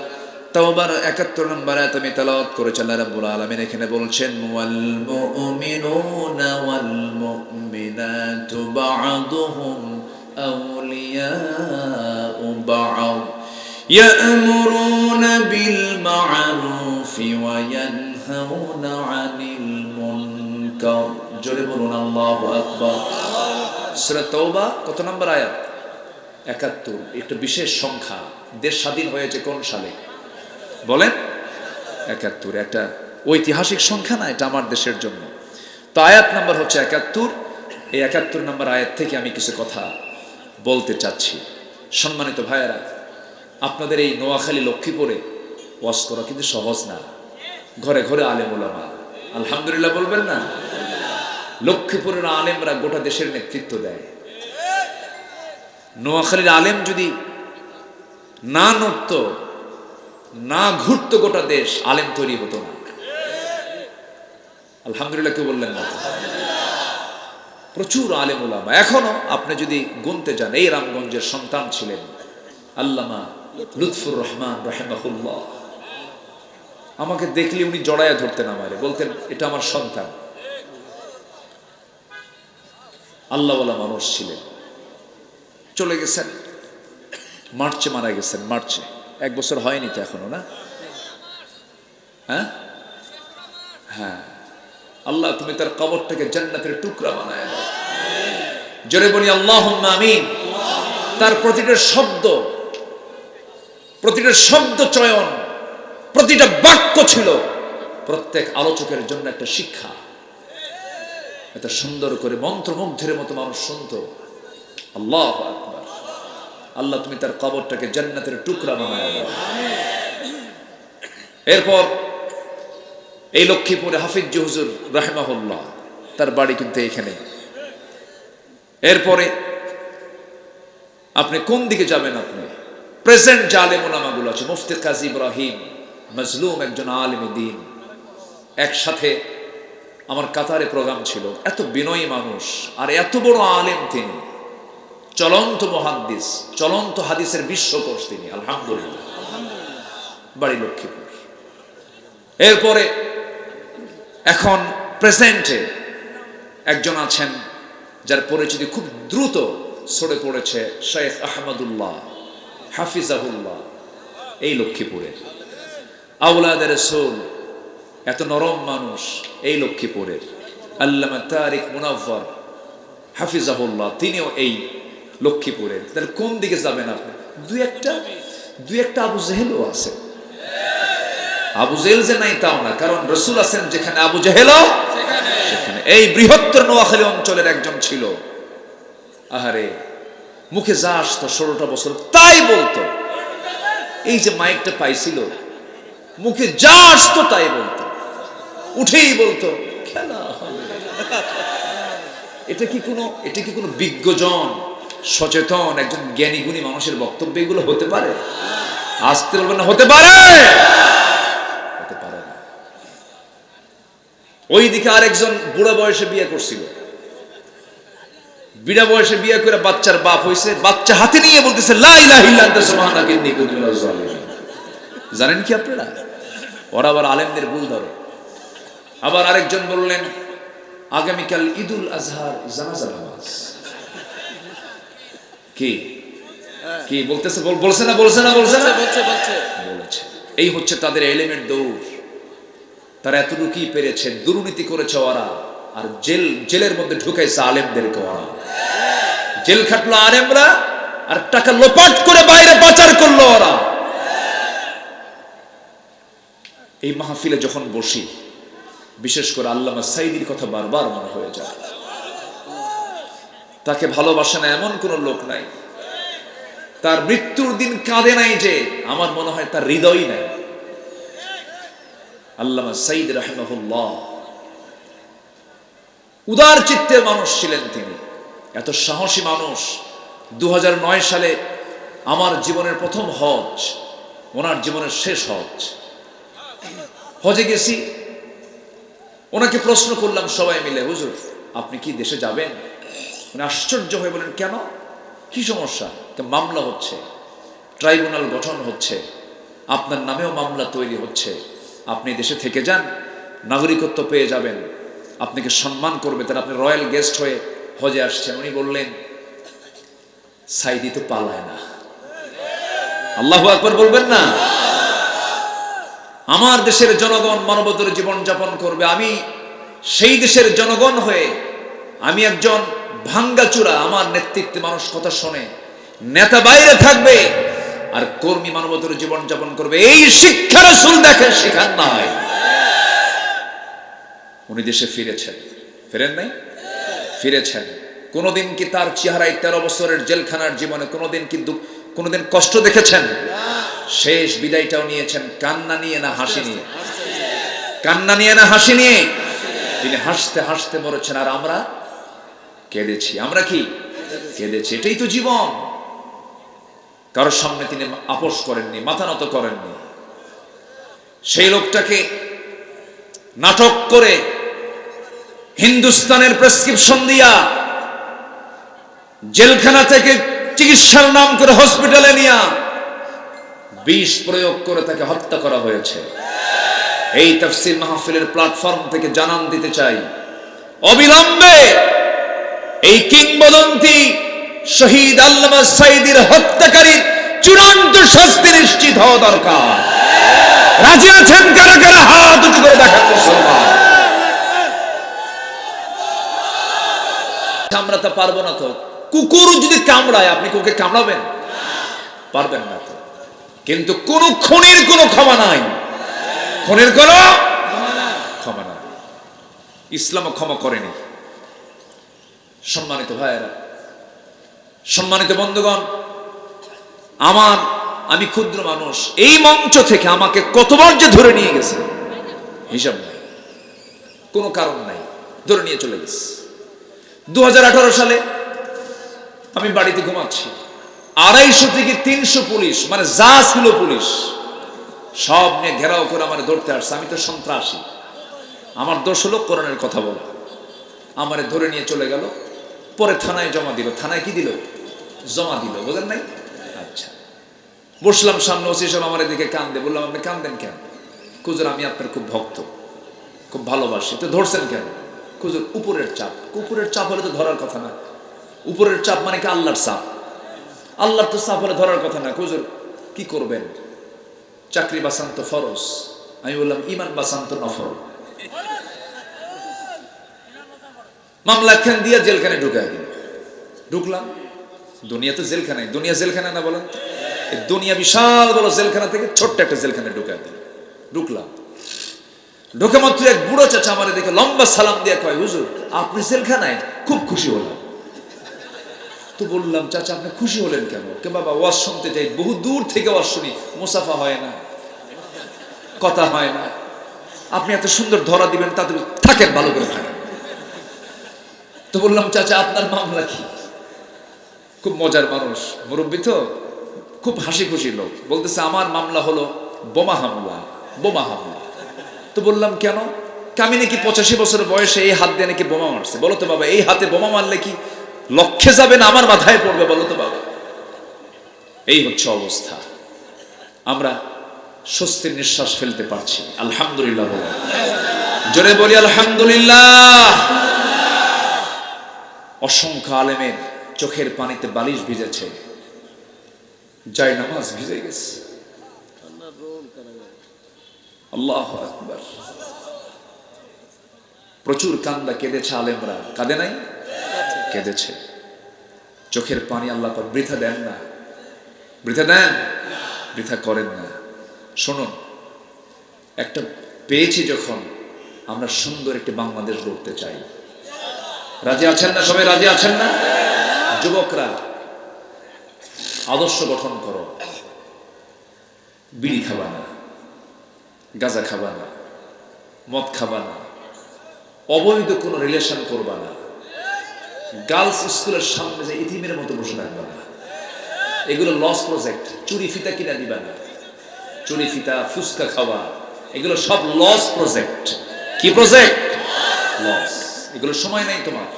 তাওবার ৭১ নম্বর আয়াত আমি তেলাওয়াত করেছি। আল্লাহ রাব্বুল আলামিন এখানে বলছেন, ওয়াল মুমিনুনা ওয়াল মুমিনাতু বা'দুহুম আউলিয়াউ বা'দ ইয়া'মুরুনা বিল মা'রুফি ওয়া ইয়ানহাউনা আনিল মুনকার। জোরে বলুন আল্লাহু আকবার। সূরা তাওবা কত নম্বর আয়াত? ৭১। একটা বিশেষ সংখ্যা। দেশ স্বাধীন হয়েছে কোন সালে? বলেন। ৭১। একটা ঐতিহাসিক সংখ্যা না, এটা আমার দেশের জন্য। তো আয়াত নাম্বার হচ্ছে ৭১। এই ৭১ নম্বর আয়াত থেকে আমি কিছু কথা বলতে চাচ্ছি। সম্মানিত ভাইয়েরা, আপনাদের এই নোয়াখালী লক্ষ্মীপুরে ওয়াজ করা কিন্তু সহজ না। ঘরে ঘরে আলেম ওলামা, আলহামদুলিল্লাহ বলবেন না? লক্ষ্মীপুরের আলেমরা গোটা দেশের নেতৃত্ব দেয়। নোয়াখালীর আলেম যদি না নড়ত, না ঘুরতো, গোটা দেশ আলেম তৈরি হতো না। আলহামদুলিল্লাহ কেউ বললেন না? প্রচুর আলেম ওলামা। এখনো আপনি যদি গুনতে যান, এই রামগঞ্জের সন্তান ছিলেন আল্লামা লুৎফুর রহমান রাহিমাহুল্লাহ। আমাকে দেখলে উনি জড়ায়া ধরতেন আমারে, বলতেন এটা আমার সন্তান। আল্লাহওয়ালা মানুষ ছিলেন। চলে গেছেন, মার্চে মারা গেছেন। মার্চে 1 বছর হয়নি তো এখনো, না? হ্যাঁ। আল্লাহ তুমি তার কবরটাকে জান্নাতের টুকরা বানায় দাও। জোরে বলি আল্লাহুম্মা আমিন। তার প্রতিটা শব্দ চয়ন, প্রতিটা বাক্য ছিল প্রত্যেক আলোচকের জন্য একটা শিক্ষা। এত সুন্দর করে মন্ত্রমুগ্ধের মতো মানুষ শুনতো। আল্লাহু আকবার। আল্লাহ তুমি তার কবরটাকে জান্নাতের টুকরা বানায় দাও। এরপর এই লক্ষ্মীপুরে হাফিজ হুজুর রাহিমাহুল্লাহ, তার বাড়ি কিন্তু এখানে। এরপরে আপনি কোন দিকে যাবেন? আপনি প্রেজেন্ট যে আলেম ওলামাগুলো আছে, মুফতি কাজী ইব্রাহিম মজলুম, একজন আলেম দ্বীন, একসাথে আমার কাতারে প্রোগ্রাম ছিল। এত বিনয়ী মানুষ আর এত বড় আলেম তিনি, চলন্ত মুহাদ্দিস, চলন্ত হাদিসের বিশ্বকোষ তিনি। আলহামদুলিল্লাহ। বাড়ি লক্ষ্মীপুর। এরপরে এখন প্রেজেন্টে একজন আছেন যার পরিচিতি খুব দ্রুত ছড়ে পড়েছে, শেখ আহমদুল্লাহ হাফিজাহুল্লাহ, এই লক্ষ্মীপুরের আওলাদে রাসূল, এত নরম মানুষ এই লক্ষ্মীপুরের। আল্লামা তারিক মুনাফফর হাফিজাহুল্লাহ, তিনিও এই লক্ষ্মীপুরের। তাহলে কোন দিকে যাবেন আপনি? দুই একটা আবু জেহেলও আছে। আবু জেহেল যে নাই তাও না, কারণ রসুল আছেন যেখানে আবু জেহেলও সেখানে। এই বৃহত্তর নোয়াখালী অঞ্চলের একজন ছিল, আহারে মুখে যা আসতো 16টা বছর তাই বলতো। এই যে মাইকটা পাইছিল, মুখে যা আসতো তাই বলতো, উঠেই বলতো খেলা হবে। এটা কি কোনো বিজ্ঞজন, সচেতন একজন জ্ঞানী গুণী মানুষের বক্তব্য এগুলো হতে পারে? আসতে বলবেন না, হতে পারে? হতে পারে না। ওইদিকে আরেকজন বুড়া বয়সে বিয়ে করছিল, বিড়া বয়সে বিয়ে করে বাচ্চার বাপ হয়েছে, বাচ্চা হাতে নিয়ে বলতেছে লা ইলাহা ইল্লা আনতা সুবহানাকা ইন্নী কুনতু মিনাজ জালিমিন। জানেন কি আপনারা? ওরা আবার আলেমদের ভুল ধরে। আবার আরেকজন বললেন আগামীকাল ঈদুল আজহার জানাজা নামাজ। কি কি বলতেছে? বলছে না? বলেছে। এই হচ্ছে তাদের এলিমেন্ট দৌড়। তারা এতটুকুই পেরেছে, দুর্নীতি করেছে ওরা, আর জেলের মধ্যে ঢুকাইছে আলেমদেরকে ওরা। জেল খাটলো আলেমরা, আর টাকা লোপাট করে বাইরে পাচার করলো ওরা। এই মাহফিলে যখন বসি, বিশেষ করে আল্লামা সাঈদীর কথা বারবার মনে হয়ে যায়। তাকে ভালোবাসে না এমন কোন লোক নাই, তার মৃত্যুর দিন কাঁদে নাই যে, আমার মনে হয় তার হৃদয় নাই। আল্লামা সাঈদ রাহিমাহুল্লাহ উদার চিত্তের মানুষ ছিলেন তিনি, এত সাহসী মানুষ। 2009 সালে আমার জীবনের প্রথম হজ, ওনার জীবনের শেষ হজ। হজে গেছি, ওনাকে প্রশ্ন করলাম সবাই মিলে, হুজুর আপনি কি দেশে যাবেন? উনি আশ্চর্য হয়ে বলেন, কেন, কি সমস্যা? মামলা হচ্ছে, ট্রাইব্যুনাল গঠন হচ্ছে, আপনার নামেও মামলা তৈরি হচ্ছে, আপনি দেশে থেকে যান, নাগরিকত্ব পেয়ে যাবেন, আপনাকে সম্মান করবে, তার আপনি রয়্যাল গেস্ট হয়ে হজে আসছেন। উনি বললেন সাঈদী তো পালায় না। আল্লাহু আকবার বলবেন না? আমার দেশের জনগণ মানবতার জীবন যাপন করবে, আমি সেই দেশের জনগণ হয়ে, আমি একজন ভাঙ্গাচুরা, আমার নেতৃত্বে মানুষ কথা শোনে, নেতা বাইরে থাকবে আর কর্মী মানবতার জীবন যাপন করবে, এই শিক্ষা রাসূল দেখেন শিখান নাই। উনি দেশে ফিরেছেন, ফেরেন নাই? ফিরেছেন। কোনদিন কি তার চেহারায় 13 বছরের জেলখানার জীবনে কোনদিন কষ্ট দেখেছেন? শেষ বিদায়টাও নিয়েছেন কান্না নিয়ে না হাসি নিয়ে? কান্না নিয়ে না হাসি নিয়ে? তিনি হাসতে হাসতে মরেছেন, আর আমরা কেঁদেছি। আমরা কি কেঁদেছি? এটাই তো জীবন। কারোর সামনে তিনি আপোষ করেননি, মাথা নত করেননি। সেই লোকটাকে নাটক করে হিন্দুস্তানের প্রেসক্রিপশন দিয়া জেলখানা থেকে চিকিৎসার নাম করে হসপিটালে নিয়া বিষ প্রয়োগ করে তাকে হত্যা করা হয়েছে। এই তাফসীর মাহফিলের প্ল্যাটফর্ম থেকে জানান দিতে চাই, অবিলম্বে এই কিংবদন্তি শহীদ আল্লামা সাঈদীর হত্যাকারীর চূড়ান্ত শাস্তি নিশ্চিত হওয়া দরকার। রাজি আছেন কারা কারা? হাত উঁচু করে দেখান মুসলমান। কামড়াতে পারবো না তো। কুকুর যদি কামড়ায়, আপনি কুকুরকে কামড়াবেন? পারবেন না তো। কিন্তু কোন খুনির কোনো ক্ষমা নাই, খুনির কোনো ক্ষমা নাই। ইসলামও ক্ষমা করেনি। সম্মানিত ভাইয়েরা, সম্মানিত বন্ধুগণ, আমি ক্ষুদ্র মানুষ, এই মঞ্চ থেকে আমাকে কতবার যে ধরে নিয়ে গেছে হিসাব নাই, কোনো কারণ নাই, ধরে নিয়ে চলে গেছে। 2018 সালে আমি বাড়িতে ঘুমাচ্ছি, 250 থেকে 300 পুলিশ, মানে যা ছিল পুলিশ সব নিয়ে ঘেরাও করে আমার ধরতে আসছে। আমি তো সন্ত্রাসী, আমার দোষ হলো কোরআনের কথা বলা। আমারে ধরে নিয়ে চলে গেল, পরে থানায় জমা দিল। থানায় কি দিল? জমা দিল, বুঝলেন নাই? আচ্ছা, বসলাম সামনে, ওসি সাহেব আমার এদিকে কান্দে। বললাম আপনি কান্দেন কেন? হুজুর আমি আপনার খুব ভক্ত, খুব ভালোবাসি। তো ধরছেন কেন? হুজুর উপরের চাপ। উপরের চাপ হলে তো ধরার কথা না। উপরের চাপ মানে কি? আল্লাহর চাপ। আল্লাহর তো চাপ হলে ধরার কথা না। হুজুর কি করবেন? চাকরি বাঁচান তো ফরজ। আমি বললাম ইমান বাঁচান তো নফল। মামলা খান দিয়া জেলখানে ঢুকাই দিল। ঢুকলাম। দুনিয়া তো জেলখানায়, দুনিয়া জেলখানা না বলেন? দুনিয়া বিশাল বড় জেলখানা থেকে ছোট্ট একটা জেলখানায় ঢুকলাম। ঢোকে মাত্র এক বুড়ো চাচা আমারে দেখে লম্বা সালাম দিয়ে কয়, হুজুর আপনি জেলখানায়? খুব খুশি হলাম। তো বললাম, চাচা আপনি খুশি হলেন কেন? কে বাবা, ওয়াজ শুনতে যাই, বহু দূর থেকে ওয়াজ শুনি, মুসাফা হয় না, কথা হয় না, আপনি এত সুন্দর ধরা দিবেন, তাতে থাকেন, ভালো করে থাকেন। তো বললাম, চাচা আপনার মামলা কি? খুব মজার মানুষ, মুরব্বী তো, খুব হাসি খুশি লোক। বলতেছে আমার মামলা হলো বোমা হামলা। তো বললাম কেন? আমি নাকি 85 বছর বয়সে এই হাত দিয়ে নাকি বোমা মারছে। বলো তো বাবা, এই হাতে বোমা মারলে কি লক্ষ্যে যাবে না আমার মাথায় পড়বে? বলো তো বাবা। এই হচ্ছে অবস্থা। আমরা স্বস্তির নিঃশ্বাস ফেলতে পারছি, আলহামদুলিল্লাহ বলো, জোরে বলি আলহামদুলিল্লাহ। অসংখ্য আলেমের চোখের পানিতে বালিশ ভিজেছে, যায় নামাজ ভিজে গেছে। আল্লাহু আকবার। প্রচুর কান্দা কেঁদেছে আলেমরা, কাঁদে নাই? কেঁদেছে। চোখের পানি আল্লাহ পাক বৃথা দেন না, বৃথা দেন, বৃথা করেন না। শুনুন, একটা পেয়েছি যখন, আমরা সুন্দর একটি বাংলাদেশ গড়তে চাই। রাজি আছেন না? সবাই রাজি আছেন না? যুবকরা আদর্শ গঠন করো। বিড়ি খাবা না, গাঁজা খাবা না, মদ খাবা না, অবৈধ কোনো রিলেশন করবা না, গার্লস স্কুলের সামনে যে ইতিমের মতো বসে থাকবা না, এগুলো লস প্রজেক্ট। চুরি ফিতা কিনা দিবা না, চুরি ফিতা, ফুচকা খাওয়া, এগুলো সব লস প্রজেক্ট। কি প্রজেক্ট? লস। এগুলো সময় নেই তোমার।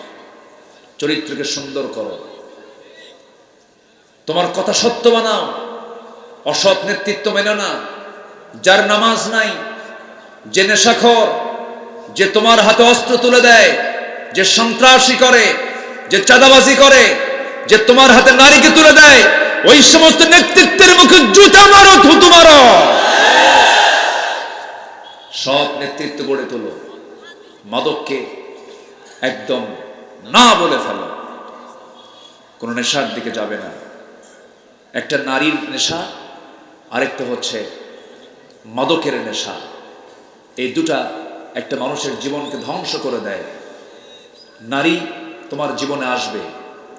চরিত্রকে সুন্দর করো, তোমার কথা সত্য বানাও, অসৎ নেতৃত্ব মেনো না। যার নামাজ নাই, যে নেশাখোর, যে তোমার হাতে অস্ত্র তুলে দেয়, যে সন্ত্রাসী করে, যে চাঁদাবাজি করে, যে তোমার হাতে নারীকে তুলে দেয়, ওই সমস্ত নেতৃত্বের মুখে জুতা মারো, থুতু মারো। সৎ নেতৃত্ব গড়ে তোলো, মাদককে একদম না বলে ফেলো, কোন নেশার দিকে যাবে না। একটা নারীর নেশা, আরেকটা হচ্ছে মাদকের নেশা। এই দুটা একটা মানুষের জীবনকে ধ্বংস করে দেয়। নারী তোমার জীবনে আসবে,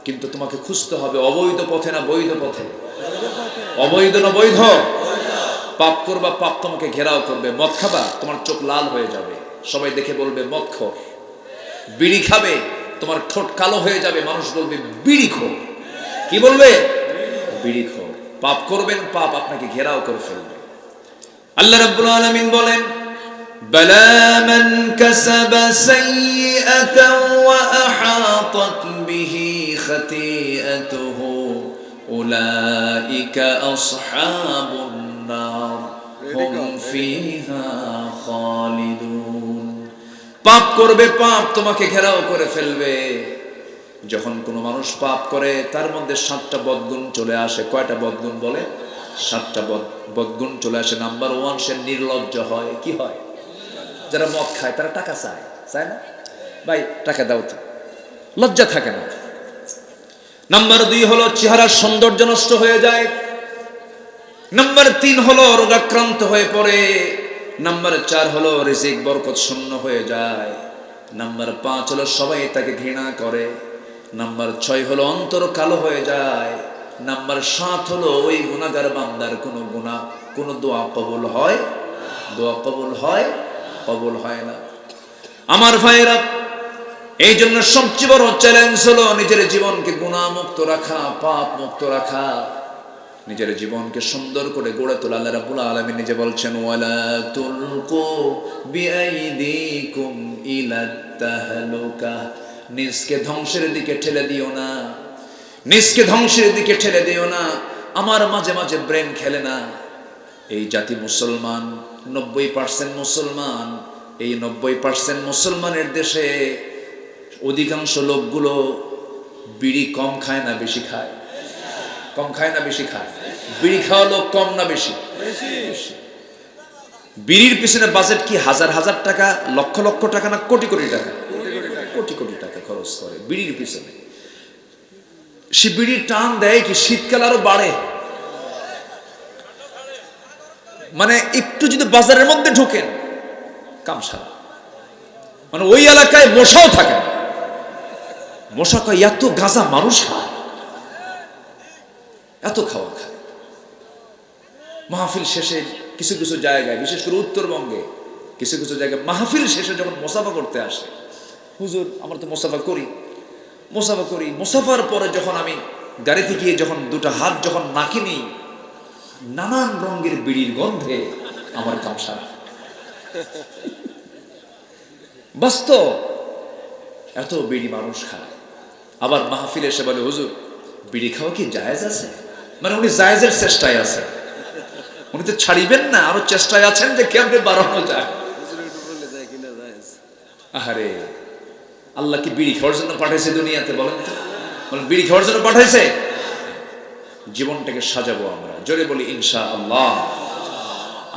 কিন্তু তোমাকে খুঁজতে হবে অবৈধ পথে না বৈধ পথে। অবৈধ না বৈধ? পাপ করবা, পাপ তোমাকে ঘেরাও করবে। মদ খাবা, তোমার চোখ লাল হয়ে যাবে, সবাই দেখে বলবে মদখোর। বিড়ি খাবে, তোমার ঠোঁট কালো হয়ে যাবে, মানুষ বলবে বিড়িখোর। কি বলবে? বিড়িখোর। পাপ করবেন, পাপ আপনাকে ঘেরাও করে ফেলবে। আল্লাহ রাব্বুল আলামিন বলেন, বালা মান কাসাবা সাইয়্যাতান ওয়া আহাতাত বিহি খাতিআতুহু উলাইকা আসহাবুন নার হুম ফিহা খালিদুন। পাপ করবে, পাপ তোমাকে ঘেরাও করে ফেলবে। যখন কোনো মানুষ পাপ করে, তার মধ্যে 7টা বদগুণ চলে আসে। কয়টা বদগুণ বলে? 7টা বদগুণ চলে আসে। নাম্বার 1, সে নির্লজ্জ হয়। কি হয়? যারা মদ খায় তারা টাকা চায় না? ভাই টাকা দাও তো, লজ্জা থাকে না। নাম্বার 2 হলো চেহারার সৌন্দর্য নষ্ট হয়ে যায়। নাম্বার 3 হলো রোগাক্রান্ত হয়ে পড়ে। নাম্বার 4 হলো রিজিক বরকত শূন্য হয়ে যায়। নাম্বার 5 হলো সবাই তাকে ঘৃণা করে। নাম্বার 6 হলো অন্তর কালো হয়ে যায়। নাম্বার 7 হলো ওই গুনাহগার বান্দার কোনো গুনাহ, কোনো দোয়া কবুল হয়? দোয়া কবুল হয়? কবুল হয় না। আমার ভাইরা, এই জন্য সবচেয়ে বড় চ্যালেঞ্জ হলো নিজের জীবনকে গুনাহ মুক্ত রাখা, পাপ মুক্ত রাখা, নিজের জীবনকে সুন্দর করে গড়ে তোলা। আল্লাহ রাব্বুল আলামিন নিজে বলছেন, ওয়ালা তুলকু বিআইদিকুম ইলাত তাহলুকা। নিজকে ধ্বংসের দিকে ঠেলে দিও না, নিজকে ধ্বংসের দিকে ঠেলে দিও না। আমার মাঝে মাঝে ব্রেন খেলে না। এই জাতি মুসলমান, 90% মুসলমান। এই 90% মুসলমানের দেশে অধিকাংশ লোকগুলো বিড়ি কম খায় না বেশি খায়? কম খায় না বেশি খায়? বিড়ি খাওয়া লোক কম না বেশি? বিড়ির পিছনে বাজেট কি হাজার হাজার টাকা, লক্ষ লক্ষ টাকা না কোটি কোটি টাকা? কোটি কোটি টাকা খরচ করে বিড়ির পিছনে। সে বিড়ির টান দেয় কি শীতকাল আরো বাড়ে। মানে একটু যদি বাজারের মধ্যে ঢোকেন কামসারা, মানে ওই এলাকায় মশাও থাকে না। মশা কয় এত গাঁজা মানুষ খায়, এত খাওয়া খায়। মাহফিল শেষে কিছু কিছু জায়গায়, বিশেষ করে উত্তরবঙ্গে কিছু কিছু জায়গায় মাহফিল শেষে যখন মোসাফা করতে আসে, হুজুর আমরা তো মোসাফা করি, মোসাফার পরে যখন আমি গাড়িতে গিয়ে যখন দুটো হাত যখন নাকি নিই, নানান রঙের বিড়ির গন্ধে আমার কামসারা। বাস্তব, এত বিড়ি মানুষ খায়। আবার মাহফিলে এসে বলে হুজুর বিড়ি খাওয়া কি জায়েজ আছে? মানে উনি জায়েজের চেষ্টায় আছেন, উনি তো ছাড়িবেন না, আরো চেষ্টায় আছেন যে কেমনে বাড়ানো যায়। আহারে, আল্লাহ কি বিড়ি খাওয়ার জন্য পাঠাইছে দুনিয়াতে? বলেন তো, বলেন বিড়ি খাওয়ার জন্য পাঠাইছে? জীবনটাকে সাজাবো আমরা, জোরে বলি ইনশাআল্লাহ।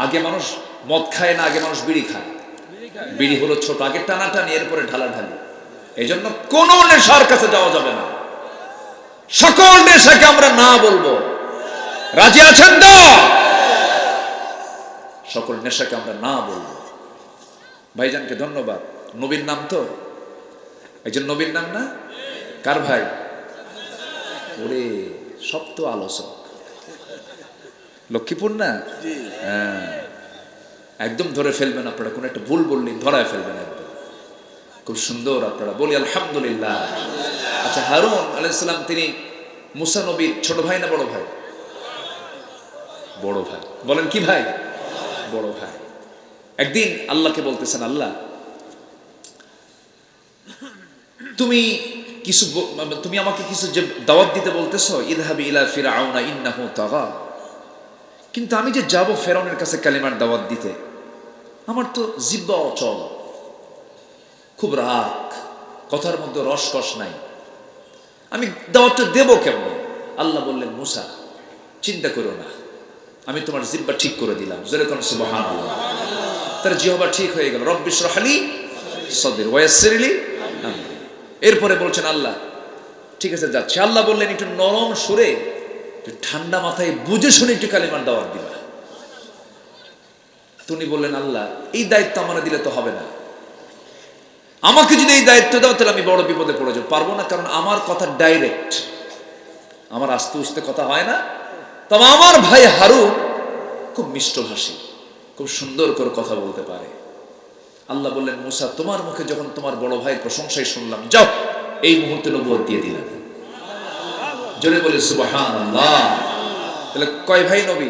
আগে মানুষ মদ খায় না, আগে মানুষ বিড়ি খায়। বিড়ি হলো ছোট, আগে টানাটানি, এরপরে ঢালাঢালি। এই জন্য কোন নেশার কাছে যাওয়া যাবে না। সকল নেশাকে আমরা না বলবো, রাজি আছেন তো? সকল নেশাকে আমরা না বলবো। ভাইজানকে ধন্যবাদ। নবীর নাম তো একজন নবীর নাম না? কার ভাই? ওরে সব তো আলোচক, লক্ষ্মীপুর না? হ্যাঁ, একদম ধরে ফেলবেন আপনারা, কোন একটা ভুল বললেই ধরায় ফেলবেন একদম। খুব সুন্দর, আপনারা বলি আলহামদুলিল্লাহ। আচ্ছা, হারুন আলাইহিস সালাম তিনি মুসা নবীর ছোট ভাই না বড় ভাই? বড় ভাই। বলেন কি ভাই? বড় ভাই। একদিন আল্লাহকে বলতেছেন, আল্লাহ তুমি আমাকে কিছু যে দাওয়াত দিতে বলতেছো, ইযহাবি ইলা ফিরআউনা ইন্নাহু তাগা, কিন্তু আমি যে যাব ফেরাউনের কাছে কালিমার দাওয়াত দিতে, আমার তো জিহ্বা অচল, খুব রাগ, কথার মধ্যে রসকস নাই, আমি দাওয়াতটা দেব কেমন? আল্লাহ বললেন, মুসা চিন্তা করো না, আমি তোমার জিহ্বা ঠিক করে দিলাম। জোরে কোন সুবহানাল্লাহ। তার জিহ্বা ঠিক হয়ে গেল। রব্বি ইশরাহ লি সাদরি ওয়া ইয়াসসির লি আমরি। এরপরে বলছেন আল্লাহ ঠিক আছে যাচ্ছে। আল্লাহ বললেন একটু নরম সুরে, একটু ঠান্ডা মাথায় বুঝে শুনে একটু কালিমার দাওয়াত দিবা। তুমি বললেন আল্লাহ এই দায়িত্ব আমার দিলে তো হবে না, আমাকে যদি এই দায়িত্ব দাও তাহলে আমি বড় বিপদে পড়ে যাবো, পারবো না, কারণ আমার কথা ডাইরেক্ট, আমার আস্তে উস্তে কথা হয় না। তবে আমার ভাই হারুন খুব মিষ্টভাষী, খুব সুন্দর করে কথা বলতে পারে। আল্লাহ বললেন, মুসা তোমার মুখে যখন তোমার বড় ভাইয়ের প্রশংসাই শুনলাম, যাও এই মুহূর্তে নবুয়ত দিয়ে দিলাম। জোরে বলে সুবহানাল্লাহ। তাহলে কয় ভাই নবী?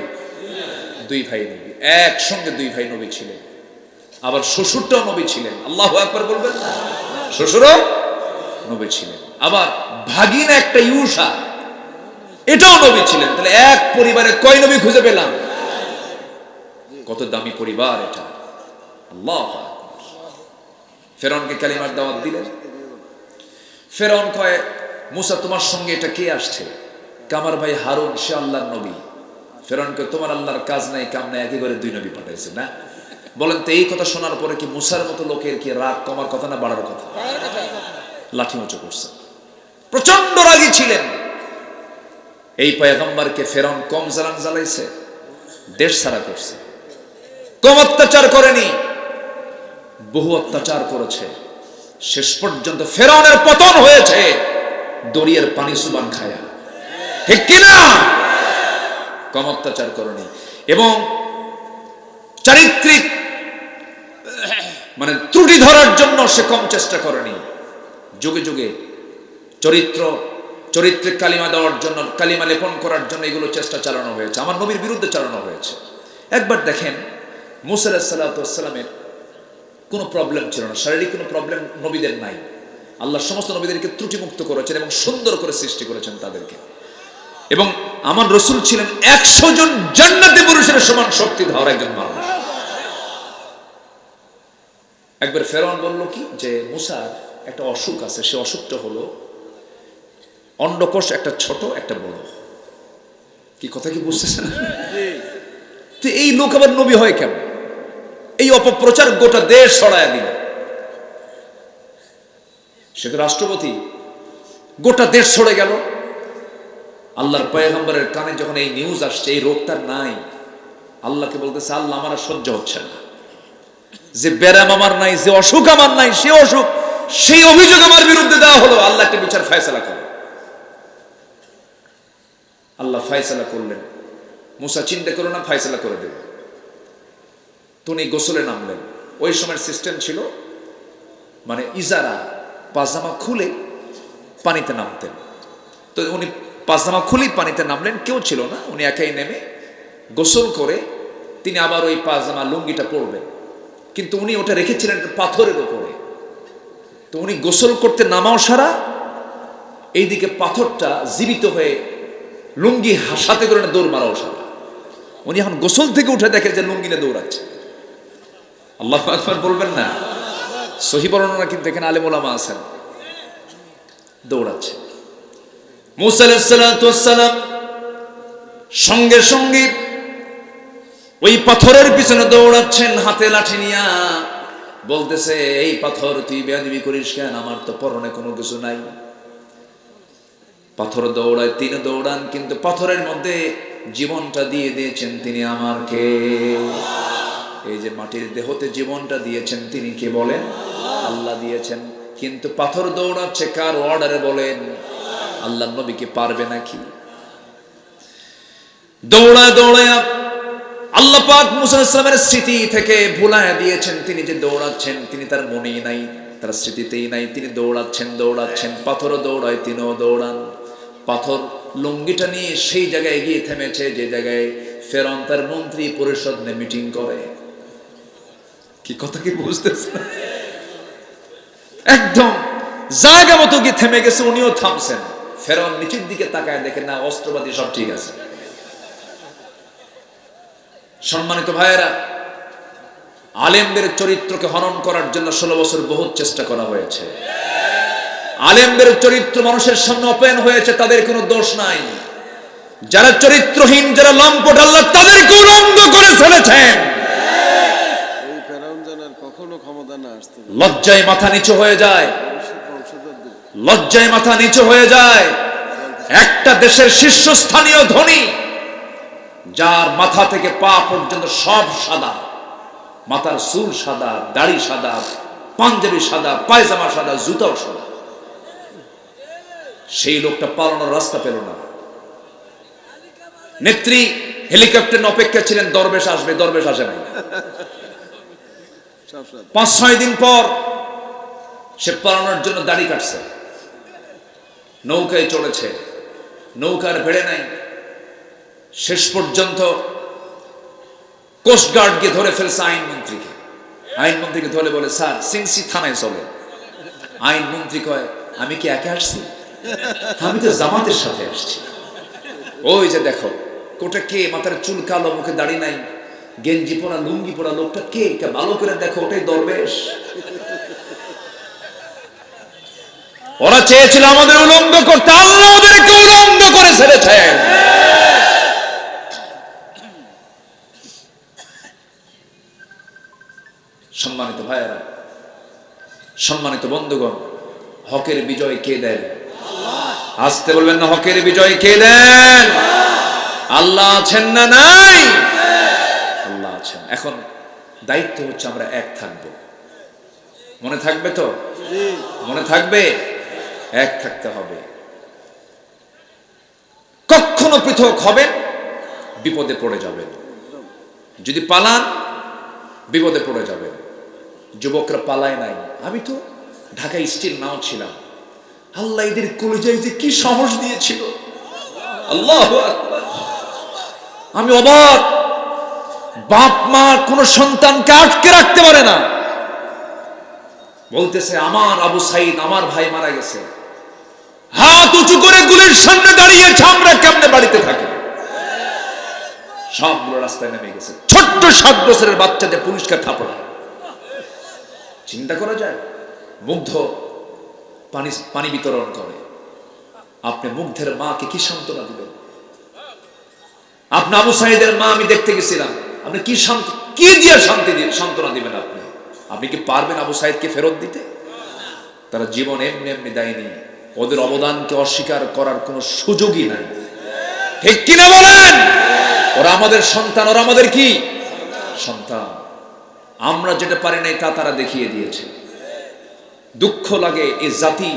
দুই ভাই নবী, একসঙ্গে দুই ভাই নবী ছিলেন। আবার শ্বশুরটাও নবী ছিলেন। আল্লাহু আকবার বলবেন না? শ্বশুরও নবী ছিলেন। আবার ভাগিনা একটা ইউসা, এটাও নবী ছিলেন। তাহলে এক পরিবারে কয় নবী খুঁজে পেলাম? কত দামি পরিবার এটা! আল্লাহু আকবার। ফেরাউনকে কালিমার দাওয়াত দিলেন। ফেরাউন কয়, মুসা তোমার সঙ্গে এটা কে আসছে? আমার ভাই হারুন, সে আল্লাহর নবী। ফেরাউনকে তোমার আল্লাহর কাজ নাই কাম নাই, একই করে দুই নবী পাঠাইছে না? বলেন তো এই কথা শোনার পরে কি মুসার মতো লোকের কি রাগ কমার কথা না বাড়ার কথা? লাঠি উঁচু করছে, প্রচন্ড রাগী ছিলেন। এই পয়গম্বরকে ফেরাউন কম জ্বালাইছে? দেশ ছাড়া করছে। কম অত্যাচার করেনি, বহু অত্যাচার করেছে। শেষ পর্যন্ত ফেরাউনের পতন হয়েছে দরিয়ার পানি সুবান খায়া, ঠিক কিনা? কম অত্যাচার করেনি। এবং চারিত্রিক মানে ত্রুটি ধরার জন্য সে কম চেষ্টা করেনি। যুগে যুগে চরিত্রে কালিমা দেওয়ার জন্য, কালিমা লেপন করার জন্য এগুলো চেষ্টা চালানো হয়েছে, আমার নবীর বিরুদ্ধে চালানো হয়েছে। একবার দেখেন মুসা আলাইহিস সালাতু ওয়াস সালামের কোনো প্রবলেম ছিল না, শারীরিক কোনো প্রবলেম নবীদের নাই। আল্লাহ সমস্ত নবীদেরকে ত্রুটিমুক্ত করেছেন এবং সুন্দর করে সৃষ্টি করেছেন তাদেরকে। এবং আমার রসুল ছিলেন 100 জন জান্নাতি পুরুষের সমান শক্তি ধার একজন মানুষ। একবার ফেরাউন বলল কি যে মুসার একটা অসুখ আছে, সে অসুখটা হলো অন্ডকোষ, একটা ছোট একটা বড়। কি কথা কি বুঝতেছেন? তো এই লোক আবার নবী হয় কেন? এই অপপ্রচার গোটা দেশ ছড়ায় দিল। সে তো রাষ্ট্রপতি, গোটা দেশ ছড়ে গেল। আল্লাহর পয়গম্বরের কানে যখন এই নিউজ আসছে এই রোগ তার নাই, আল্লাহকে বলতেছে, আল্লাহ আমার আর সহ্য হচ্ছে না, যে ব্যারাম আমার নাই, যে অসুখ আমার নাই, সে অসুখ, সেই অভিযোগ আমার বিরুদ্ধে দেওয়া হলো, আল্লাহ একটা বিচার ফায়সালা করে। আল্লাহ ফায়সালা করলেন। মুসা চিন্তা করলো না ফায়সালা করে দেবে, তো উনি গোসলে নামলেন। ওই সময়ের সিস্টেম ছিল মানে ইজারা, পাজামা খুলে পানিতে নামতেন। তো উনি পাজামা খুলেই পানিতে নামলেন, কেউ ছিল না, উনি একাই নেমে গোসল করে তিনি আবার ওই পাজামা লুঙ্গিটা পরবেন, কিন্তু উনি ওটা রেখেছিলেন পাথরের উপরে। তো উনি গোসল করতে নামাও সারা, এইদিকে পাথরটা জীবিত হয়ে লুঙ্গি হাসাতে করে দৌড় মারাও সারা। উনি এখন গোসল থেকে উঠে দেখে যে লুঙ্গিনে দৌড়াচ্ছে। আল্লাহু আকবার বলবেন না? সহিহ বর্ণনা কিন্তু এখানে আলেম ওলামা আছেন, দৌড়াচ্ছে। মুসা আলাইহিস সালাম সঙ্গে সঙ্গে ওই পাথরের পিছনে দৌড়াচ্ছেন, হাতে লাঠি নিয়া। বলতেছে, এই পাথর তুই বেয়াদবি করিস কেন? আমার তো পরনে কোনো কিছু নাই। পাথর দৌড়ায়, তিনি দৌড়ান, কিন্তু পাথরের মধ্যে জীবনটা দিয়ে দিয়েছেন তিনি আমাকে। এই যে মাটির দেহতে জীবনটা দিয়েছেন তিনি কে বলেন? আল্লাহ দিয়েছেন। কিন্তু পাথর দৌড়াচ্ছে কার অর্ডারে বলেন? আল্লাহর নবী কি পারবে নাকি? দৌড়ায় দৌড়ায় আল্লাহ পাক মুসা আলাইহিস সালামের স্মৃতি থেকে ভুলাইয়া দিয়েছেন। তিনি যে দৌড়াচ্ছেন তিনি তার মনেই নাই, তার স্মৃতিতেই নাই। তিনি দৌড়াচ্ছেন, পাথর দৌড়ায়, তিনিও দৌড়ান। পাথর লুঙ্গিটা নিয়ে সেই জায়গায় গিয়ে থেমেছে যে জায়গায় ফেরাউন তার মন্ত্রী পরিষদ নিয়ে মিটিং করে। কি কথা কি বুঝতেছেন? একদম জায়গা মতো গিয়ে থেমে গেছে, উনিও থামছেন। ফেরাউন নিচের দিকে তাকায়, দেখে না অস্ত্রপাতি সব ঠিক আছে। সম্মানিত ভাইয়েরা, আলেমদের চরিত্রকে হনন করার জন্য 16 বছর বহুত চেষ্টা করা হয়েছে। আলেমদের চরিত্র মানুষের সামনে ওপেন হয়েছে, তাদের কোনো দোষ নাই। যারা চরিত্রহীন, যারা লম্পট, আল্লাহ তাদেরকে উলঙ্গ করে ফেলেছেন। লজ্জায় মাথা নিচু হয়ে যায়, লজ্জায় মাথা নিচু হয়ে যায়। একটা দেশের শীর্ষস্থানীয় ধনী, যার মাথা থেকে পা পর্যন্ত সব সাদা, মাথার চুল সাদা, দাড়ি সাদা, পাঞ্জাবি সাদা, পায়জামা সাদা, জুতাও সাদা, সেই লোকটা পালানোর রাস্তা পেল না। নেত্রী হেলিকপ্টার অপেক্ষা ছিলেন, দরবেশ আসবে, দরবেশ আসে নাই। 5-6 দিন পর সে পালানোর জন্য দাড়ি কাটছে, নৌকায় চড়েছে, নৌকার ভেড়ে নাই। শেষ পর্যন্ত কোস্টগার্ড কে ধরে ফেলছে আইনমন্ত্রীকে। আইনমন্ত্রীকে ধরে বলে, স্যার সিনসি থানায় চলে। আইনমন্ত্রী কয়, আমি কি একা আসছি? আমি তো জামাতের সাথে আসছি। ওই যে দেখো কোটা কে, মাথার চুল কালো, মুখে দাড়ি নাই, গেঞ্জি পরা, লুঙ্গি পরা লোকটা কে? ভালো করে দেখো, ওটাই দরবেশ। ওরা চেয়েছিল আমাদের উলঙ্গ করতে, আল্লাহ ওদেরকে উলঙ্গ করে ছেড়েছেন। সম্মানিত ভাইয়েরা, সম্মানিত বন্ধুগণ, হকের বিজয় কে দেন? আসতে বলবেন না, হকের বিজয় কে দেন? আল্লাহ আছেন না নাই? আল্লাহ আছেন। এখন দায়িত্ব হচ্ছে আমরা এক থাকব। মনে থাকবে তো? মনে থাকবে? এক থাকতে হবে। কখনো পৃথক হবেন, বিপদে পড়ে যাবেন। যদি পালান, বিপদে পড়ে যাবেন। যুবকরা পালায় নাই। আমি তো ঢাকা স্টিল নাও ছিলাম, আল্লাহ এদের কলিজায় যে কি সাহস দিয়েছিল, আল্লাহু আকবার। আমি অবাক, বাপ মা কোন সন্তানকে আটকে রাখতে পারে না। বলতেছে, আমার আবু সাইদ, আমার ভাই মারা গেছে, হাত উঁচু করে গুলির সামনে দাঁড়িয়েছে, আমরা কেমনে বাড়িতে থাকি? সবগুলো রাস্তায় নেমে গেছে। ছোট্ট 7 বছরের বাচ্চাদের পুলিশকে থাপড়া। চিন্তা করা যায়? মুগ্ধ পানি বিতরণ করে। আপনি মুগ্ধের মাকে কি সান্ত্বনা দিবেন? আপনি আবু সাইদের মা, আমি দেখতে গেছিলাম, আপনি কি দিয়ে সান্ত্বনা দিবেন? আপনি কি পারবেন আবু সাইদকে ফেরত দিতে? তারা জীবন এমনি এমনি দেয়নি, ওদের অবদানকে অস্বীকার করার কোনো সুযোগই নাই। ঠিক কিনা বলেন? ওরা আমাদের সন্তান, ওরা আমাদের কি সন্তান। আমরা যেটা পারি নাই তা তারা দেখিয়ে দিয়েছে। দুঃখ লাগে, এই জাতি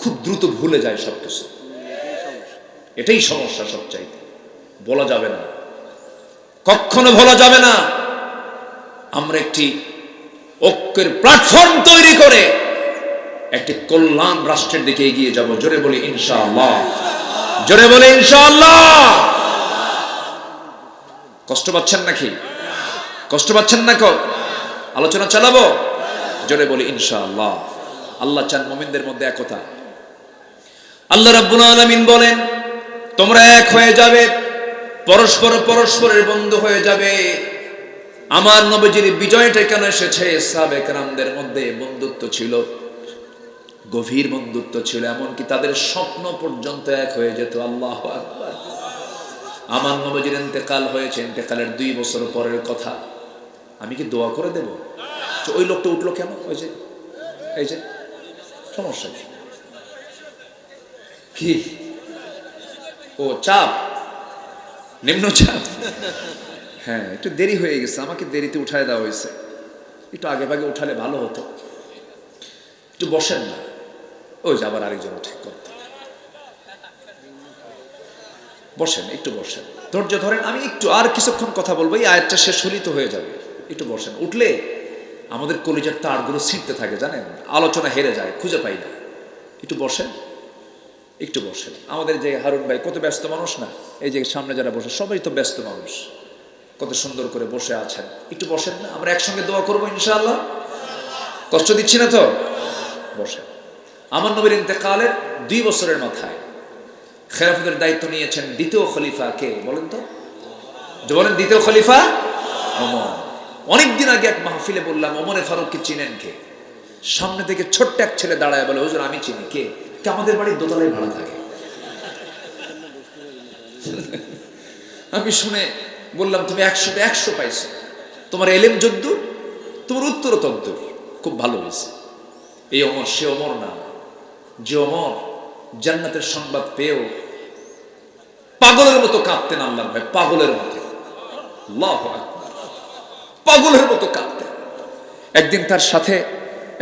খুব দ্রুত ভুলে যায় সবকিছু। এটাই সমস্যা সবচাইতে। বলা যাবে না, কখনো বলা যাবে না। আমরা একটি ঐক্যের প্ল্যাটফর্ম তৈরি করে একটি কল্যাণ রাষ্ট্রের দিকে এগিয়ে যাব। জোরে বলি ইনশাআল্লাহ, জোরে বলি ইনশাআল্লাহ। কষ্ট পাচ্ছেন নাকি? কষ্ট পাচ্ছেন না? আলোচনা চালাবো? জোরে বলি ইনশাআল্লাহ। আল্লাহ চান মুমিনদের মধ্যে একতা। আল্লাহ রাব্বুল আলামিন বলেন, তোমরা এক হয়ে যাবে, পরস্পর পরস্পরের বন্ধু হয়ে যাবে। আমার নবীজির বিজয়টা কেন এসেছে? সাহাবায়ে কেরামদের মধ্যে বন্ধুত্ব ছিল, গভীর বন্ধুত্ব ছিল, এমনকি তাদের স্বপ্ন পর্যন্ত এক হয়ে যেত। আল্লাহু আকবার। আমার নবীজির ইন্তেকাল হয়েছে, ইন্তেকালের 2 বছর পরের কথা। আমি কি দোয়া করে দেব? ওই লোকটা উঠলো কেন? ওই যে এই যে সমস্যা কি? ও চাপ, নিম্নচাপ। হ্যাঁ, একটু দেরি হয়ে গেছে, আমাকে দেরিতে উঠায় দেওয়া হয়েছে। একটু আগে ভাগে উঠালে ভালো হতো। একটু বসেন না, ওই যে আবার আরেকজন ঠিক করতে। বসেন, একটু বসেন, ধৈর্য ধরেন। আমি একটু আর কিছুক্ষণ কথা বলবো, এই আয়াতটা শেষ হলেই তো হয়ে যাবে। একটু বসেন। উঠলে আমাদের কলিজার তারগুলো ছিঁড়তে থাকে, জানেন, আলোচনা হেরে যায়, খুঁজে পাই না। একটু বসেন, একটু বসেন। আমাদের যে হারুন ভাই কত ব্যস্ত মানুষ না, এই যে সামনে যারা বসে সবাই তো ব্যস্ত মানুষ, কত সুন্দর করে বসে আছেন। একটু বসেন না, আমরা একসঙ্গে দোয়া করবো ইনশাআল্লাহ। কষ্ট দিচ্ছি না তো? বসেন। আমার নবীর ইন্তেকালের 2 বছরের মাথায় খেলাফতের দায়িত্ব নিয়েছেন দ্বিতীয় খলিফা কে বলেন তো? যে বলেন দ্বিতীয় খলিফা ওমর। অনেকদিন আগে এক মাহফিলে বললাম, ওমরে ফারুককে চিনেন কে? সামনে থেকে ছোট্ট এক ছেলে দাঁড়ায় বলে, হুজুর আমি চিনি। কে? আমাদের বাড়ির দোতলায় ভাড়া থাকে। আমি শুনে বললাম, তুমি 100তে 100 পাইছো, তোমার এলেম যদ্দুর, তোমার উত্তর তদ্দুর, খুব ভালো হয়েছে। এই ওমর সে ওমর না যে ওমর জান্নাতের সংবাদ পেয়েও পাগলের মতো কাঁদতেন। আল্লাহর ভাই, পাগলের মতো। আল্লাহু আকবার, পাগলের মতো কাঁদতেন। একদিন তার সাথে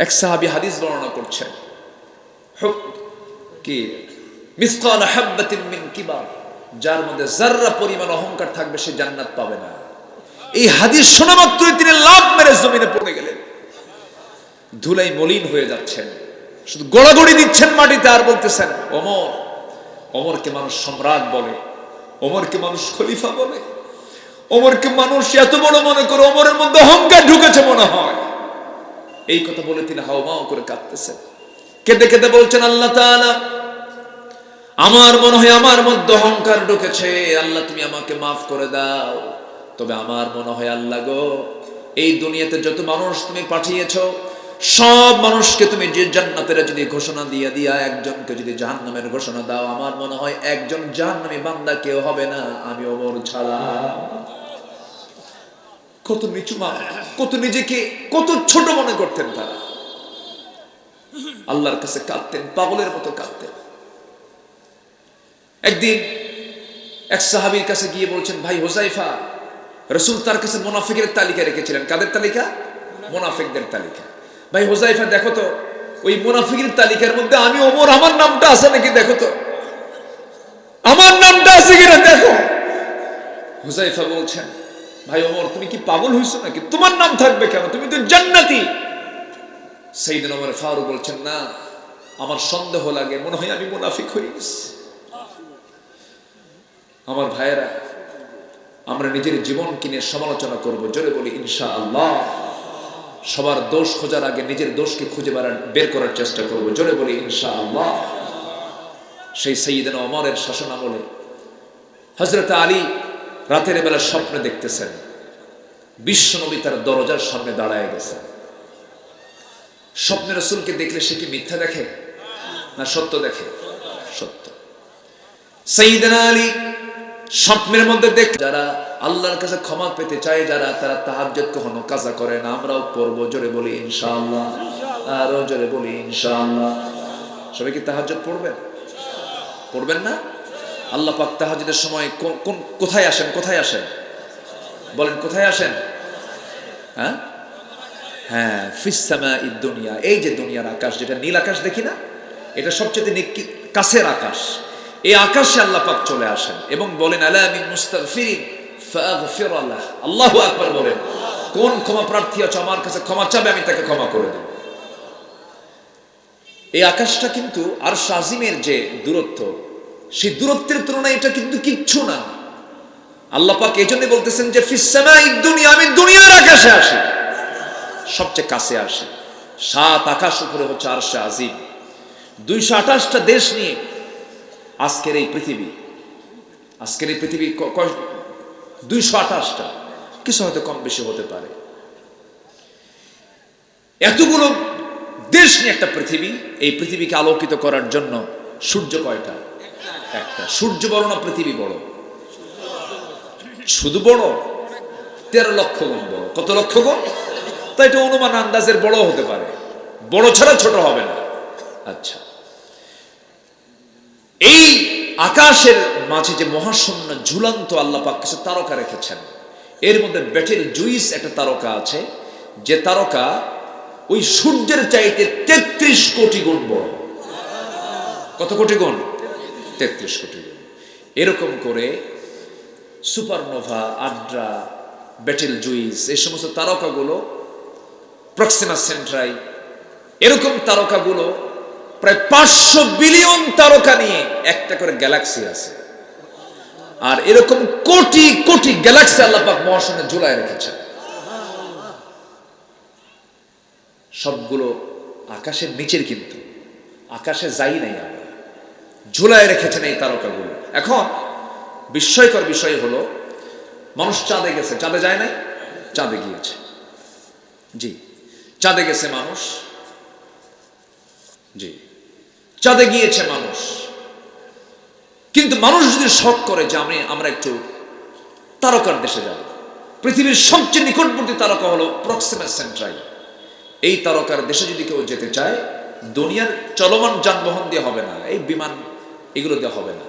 এক সাহাবী হাদিস বর্ণনা করছেন, কি মিসকাল হাববাতিন মিন কিবার, যার মধ্যে যাররা পরিমাণ অহংকার থাকবে সে জান্নাত পাবে না। এই হাদিস শোনা মাত্রই তিনি লাফ মেরে জমিনে পড়ে গেলেন। ধুলাই মলিন হয়ে যাচ্ছেন, শুধু গোড়াগড়ি দিচ্ছেন মাটিতে আর বলতেছেন, ওমর। ওমরকে মানুষ সম্রাট বলে, ওমরকে মানুষ খলিফা বলে, ওমরকে মানুষ এত বড় মনে করে, ওমরের মধ্যে অহংকার ঢুকেছে মনে হয়। এই কথা বলে তিনি হাওমাও করে কাঁদতেছেন। কেঁদে কেঁদে বলছেন, আল্লাহ তাআলা, আমার মনে হয় আমার মধ্যে অহংকার ঢুকেছে, আল্লাহ তুমি আমাকে মাফ করে দাও। তবে আমার মনে হয় আল্লাহ গো, এই দুনিয়াতে যত মানুষ তুমি পাঠিয়েছো, সব মানুষকে তুমি যে জান্নাতের যদি ঘোষণা দিয়ে দিয়া একজনকে যদি জাহান্নামের ঘোষণা দাও, আমার মনে হয় একজন জাহান্নামী বান্দা কেউ হবে না, আমি ওমর ছাড়া। কত নিচু মা, কত নিজেকে কত ছোট মনে করতেন তারা। আল্লাহর কাছে কাঁদতেন, পাগলের মতো কাঁদতেন। একদিন এক সাহাবীর কাছে গিয়ে বলছেন, ভাই হুযায়ফা, রাসূল তার কাছে মুনাফিকের তালিকা রেখেছিলেন। কাদের তালিকা? মুনাফিকদের তালিকা। ভাই হুযায়ফা, দেখো তো ওই মুনাফিকের তালিকার মধ্যে আমি ওমর, আমার নামটা আছে নাকি দেখো তো, আমার নামটা আছে কিনা দেখো। হুযায়ফা বলছেন, ভাই ওমর, তুমি কি পাগল হইছো নাকি? তোমার নাম থাকবে কেন? তুমি তো জান্নাতি। সাইয়েদনা ওমর ফারুক বলছেন, না, আমার সন্দেহ লাগে, মনে হয় আমি মুনাফিক হয়ে গেছি। আমার ভাইয়েরা, আমরা নিজের জীবন কিনে সমালোচনা করব, জোরে বলি ইনশাআল্লাহ। সবার দোষ খোঁজার আগে নিজের দোষকে খুঁজে বের করার চেষ্টা করব, জোরে বলি ইনশাআল্লাহ। সেই সাইয়েদনা ওমরের শাসন আমলে হযরত আলী রাতের বেলা স্বপ্নে দেখতেছেন, বিশ্বনবী তার দরজার সামনে দাঁড়ায় গেছেন। স্বপ্নে রাসূলকে দেখলে সে কি মিথ্যা দেখে না সত্য দেখে? সত্য। সাইয়েদনা আলী স্বপ্নের মধ্যে দেখ, যারা আল্লাহর কাছে ক্ষমা পেতে চায়, যারা তারা তাহাজ্জুদ কখনো কাজা করে না, আমরাও পড়বো, জোরে বলি ইনশাআল্লাহ। আরো জোরে বলি ইনশাআল্লাহ। সবাই কি তাহাজ্জুদ পড়বেন? পড়বেন না? আল্লাহ পাক তাহাজ্জুদের সময় কোথায় আসেন বলেন, কোথায় আসেন? হ্যাঁ হ্যাঁ, ফিস সামাঈদ দুনিয়া, এই যে দুনিয়ার আকাশ, যেটা নীল আকাশ দেখি না, এটা সবচেয়ে কাছের আকাশ। এই আকাশে আল্লাহ পাক চলে আসেন এবং বলেন, আলা মিন মুস্তাগফিরিন ফাগফির লাহ। আল্লাহু আকবার বলেন, কোন ক্ষমা প্রার্থী আছে আমার কাছে ক্ষমা চাবে, আমি তাকে ক্ষমা করে দেব। এই আকাশটা কিন্তু আরশ আজিমের যে দূরত্ব, সেই দূরত্বের তুলনায় এটা কিন্তু কিচ্ছু না। আল্লাহ পাক এই জন্য বলতেছেন যে ফিস সামাঈদ দুনিয়া, আমি দুনিয়ার আকাশে আসি, সবচেয়ে কাছে আসি। 7 আকাশ উপরে হচ্ছে আরশ আজিম, 228টা দেশ নিয়ে আজকের এই পৃথিবী 228টা, কিছু হয়তো কম বেশি হতে পারে। এতগুলো দেশ নিয়ে একটা পৃথিবী, এই পৃথিবীকে আলোকিত করার জন্য সূর্য কয়টা? একটা। সূর্য বড় না পৃথিবী বড়? শুধু বড়, 13 লক্ষ গুণ বড়। কত লক্ষ গুণ? তাই এটা অনুমান আন্দাজের বড় হতে পারে, বড় ছাড়া ছোট হবে না। আচ্ছা, এই আকাশের মাঝে যে মহাশূন্য ঝুলন্ত আল্লাহ পাক কিছু তারকা রেখেছেন। এর মধ্যে বেটেল জুইস একটা তারকা আছে, যে তারকা ওই সূর্যের চাইতে 33 কোটি গুণ বড়। কত কোটি গুণ? 33 কোটি গুণ। এরকম করে সুপারনোভা, আড্রা, বেটেল জুইস, এই সমস্ত তারকাগুলো, প্রক্সিমা সেন্ট্রাই, এরকম তারকাগুলো প্রায় 500 বিলিয়ন তারকা নিয়ে একটা করে গ্যালাক্সি আছে। আর এরকম কোটি কোটি গ্যালাক্সি আল্লাহ পাক মহাশূন্যে ঝুলায় রেখেছেন। সবগুলো আকাশের নিচের, কিন্তু আকাশে যাই নাই আমরা, ঝুলায় রেখেছেন এই তারকাগুলো। এখন বিস্ময়কর বিষয় হলো, মানুষ চাঁদে গেছে, চাঁদে যায় নাই? চাঁদে গিয়েছে, জি, চাঁদে গেছে মানুষ, জি, চাঁদে গিয়েছে মানুষ। কিন্তু মানুষ যদি শখ করে যে আমরা একটু তারকার দেশে যাব, পৃথিবীর সবচেয়ে নিকটবর্তী তারকা হলো প্রক্সিমা সেন্ট্রাই। এই তারকার দেশে যদি কেউ যেতে চায়, দুনিয়ার চলমান যানবাহন দিয়ে হবে না, এই বিমান এগুলো দিয়ে হবে না,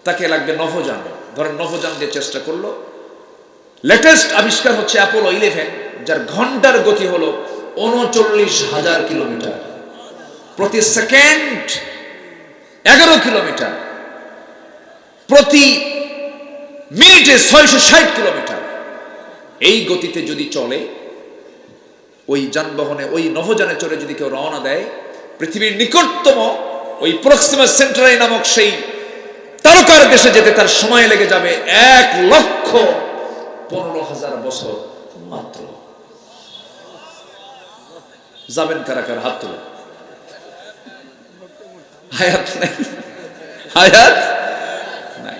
তাকে লাগবে নভোযান। ধরেন নভোযান দিয়ে চেষ্টা করলো, লেটেস্ট আবিষ্কার হচ্ছে অ্যাপোলো 11, যার ঘন্টার গতি হলো 39,000 কিলোমিটার, প্রতি সেকেন্ড 11 কিলোমিটার, প্রতি মিনিটে 660 কিলোমিটার। এই গতিতে যদি চলে, ওই যানবাহনে, ওই নভোযানে চড়ে যদি কেউ রওনা দেয়, পৃথিবীর নিকটতম ওই প্রক্সিমা সেন্ট্রাই নামক সেই তারকার দেশে যেতে তার সময় লেগে যাবে 1,15,000 বছর মাত্র। যাবেন কারা কারা? হাত তুলে। হায়াত নাই, হায়াত নাই।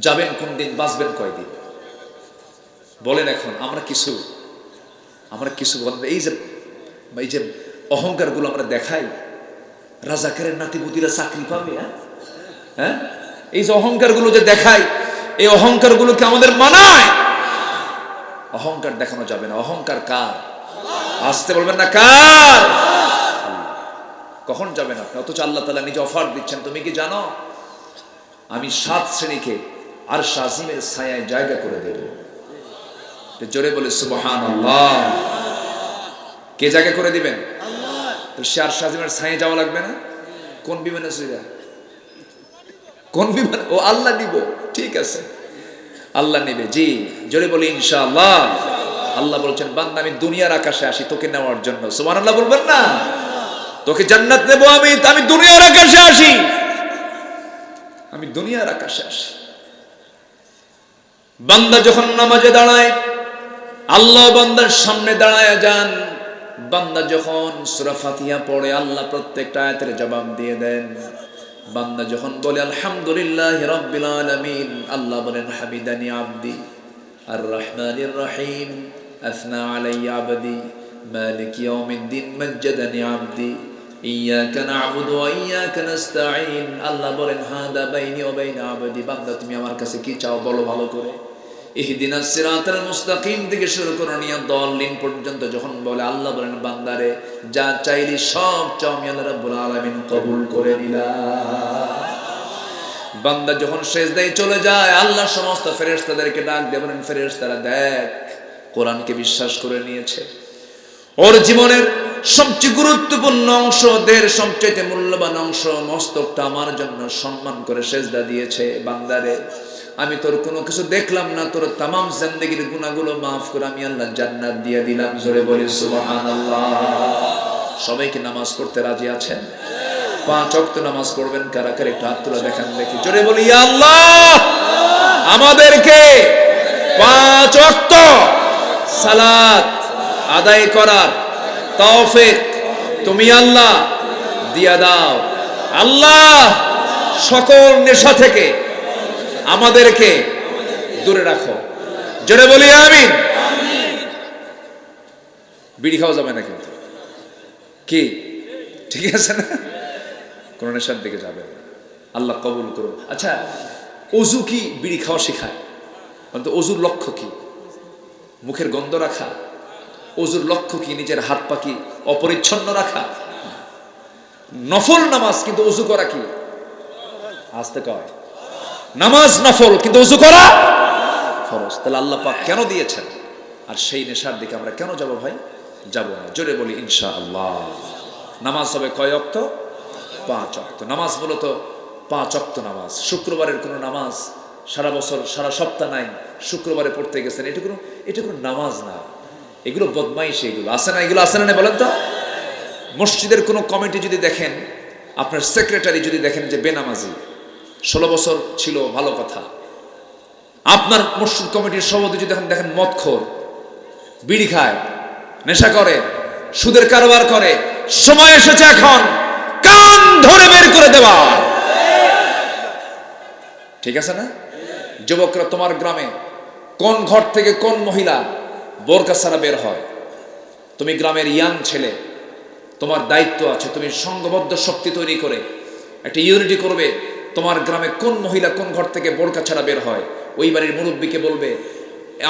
যাবেন কোন দিন, বাঁচবেন কয়দিন বলেন? এখন আমরা কিছু বলেন, এই যে অহংকার গুলো আমরা দেখাই, রাজাকারের নাতিপুতিরা চাকরি পাবে, হ্যাঁ, এই যে অহংকার গুলো যে দেখাই, এই অহংকার গুলোকে আমাদের মানায়? অহংকার দেখানো যাবে না। অহংকার কার? আসতে বলবেন না, কার? কখন যাবেন আপনি? অথচ আল্লাহ তাআলা নিজে অফার দিচ্ছেন, তুমি কি জানো আমি 7 শ্রেণীকে আরশ আজিমের ছায়ায় জায়গা করে দেব। জোরে বলে সুবহানাল্লাহ। কে জায়গা করে দিবেন? আল্লাহ। তো সে আরশ আজিমের ছায়ায় যাওয়া লাগবে না? কোন বিমানে চড়ে? কোন বিমান? ও আল্লাহ নিব, ঠিক আছে, আল্লাহ নিবে, জি, জোরে বলি ইনশাআল্লাহ। আল্লাহ বলছেন, বান্দা আমি দুনিয়ার আকাশে আসি তোকে নেওয়ার জন্য। সুবহানাল্লাহ বলবেন না? তোকে জান্নাত নেব আমি দুনিয়ার আকাশে আসি, আমি দুনিয়ার আকাশে আসি। বান্দা যখন নামাজে দাঁড়ায়, আল্লাহ বান্দার সামনে দাঁড়ায় যান। বান্দা যখন সূরা ফাতিহা পড়ে, আল্লাহ প্রত্যেকটা আয়াতের জবাব দিয়ে দেন। বান্দা যখন বলে আলহামদুলিল্লাহি রাব্বিল আলামিন, আল্লাহ বলেন হামিদানি আবদি আর রহমানির রহিম আসনা আলাইয়া আবদি মালিক ইয়াউমিদ্দিন মাজ্জাদানি আবদি ইয়াকা না'বুদু ওয়া ইয়াকা নাস্তাঈন। আল্লাহ বলেন হাদা বাইনি ওয়া বাইনা আবদি, বান্দা তুমি আমার কাছে কি চাও বলো ভালো করে। ইহদিনাস সিরাতাল মুস্তাকিম থেকে শুরু করে নিয়ে দাল্লিন পর্যন্ত যখন বলে, আল্লাহ বলেন বান্দারে যা চাইলি সব চাও আমি আল্লাহ রাব্বুল আলামিন কবুল করে নিলাম। বান্দা যখন সেজদায় চলে যায় আল্লাহ সমস্ত ফেরেশতাদেরকে ডাক দিয়ে বলেন, ফেরেশতারা দেখ, কোরআনকে বিশ্বাস করে নিয়েছে। ওর জীবনের সবচেয়ে গুরুত্বপূর্ণ অংশ, দেহের সবচেয়ে মূল্যবান অংশ, মস্তকটা আমার জন্য সম্মান করে সেজদা দিয়েছে। বান্দারে, আমি তোর কোনো কিছু দেখলাম না, তোর তামাম জিন্দেগির গুনাহগুলো মাফ করে আমি আল্লাহ জান্নাত দিয়ে দিলাম। জোরে বলি সুবহানাল্লাহ। সবাইকে নামাজ পড়তে রাজি আছেন? 5 ওয়াক্ত নামাজ পড়বেন কারা কারা? একটু হাত তুলে দেখান দেখি। জোরে বলি ইয়া আল্লাহ, আমাদেরকে 5 ওয়াক্ত সালাত আদায় করার তৌফিক তুমি আল্লাহ দিয়া দাও। আল্লাহ সকল নেশা থেকে আমাদেরকে দূরে রাখো। জোরে বলি আমিন। বিড়ি খাওয়া যাবে না কিন্তু, কি ঠিক আছে না? কোন নেশার দিকে যাবে না, আল্লাহ কবুল করুন। আচ্ছা, অজু কি বিড়ি খাওয়া শেখায়? কিন্তু অজুর লক্ষ্য কি? মুখের গন্ধ রাখা? অজুর লক্ষ্য কি নিজের হাত পা কি অপরিচ্ছন্ন রাখা? নফল নামাজ, কিন্তু অজু করা কি? আসতে কয় নামাজ নফল, কিন্তু অজু করা ফরজ। তাহলে আল্লাহ পাক কেন দিয়েছেন? আর সেই নেশার দিকে আমরা কেন যাব ভাই? যাব না। জোরে বলি ইনশাআল্লাহ। নামাজ হবে কয় ওয়াক্ত? 5 ওয়াক্ত। নামাজ মূলত 5 ওয়াক্ত নামাজ। শুক্রবারের কোনো নামাজ সারা বছর সারা সপ্তাহ নাই, শুক্রবারে পড়তে গেছেন, এটা কোনো নামাজ না। এগুলো বদমাইশি। এগুলো আছে না? এগুলো আছে না বলেন তো? মসজিদের কোনো কমিটি যদি দেখেন, আপনার সেক্রেটারি যদি দেখেন যে বেনামাজি, 16 বছর ছিল, ভালো কথা। আপনার মসজিদ কমিটির সভাপতি যদি দেখেন মদখোর, বিড়ি খায়, নেশা করে, সুদের কারবার করে, সময় এসেছে এখন কান ধরে বের করে দেওয়া। ঠিক আছে না? যুবকরা, তোমার গ্রামে কোন ঘর থেকে কোন মহিলা বোরকা ছাড়া বের হয়? তুমি গ্রামের ইয়াং ছেলে, তোমার দায়িত্ব আছে, তুমি সংঘবদ্ধ শক্তি তৈরি করে একটা ইউনিটি করবে। তোমার গ্রামে কোন মহিলা কোন ঘর থেকে বোরকা ছাড়া বের হয়, ওই বাড়ির মুরব্বীকে বলবে,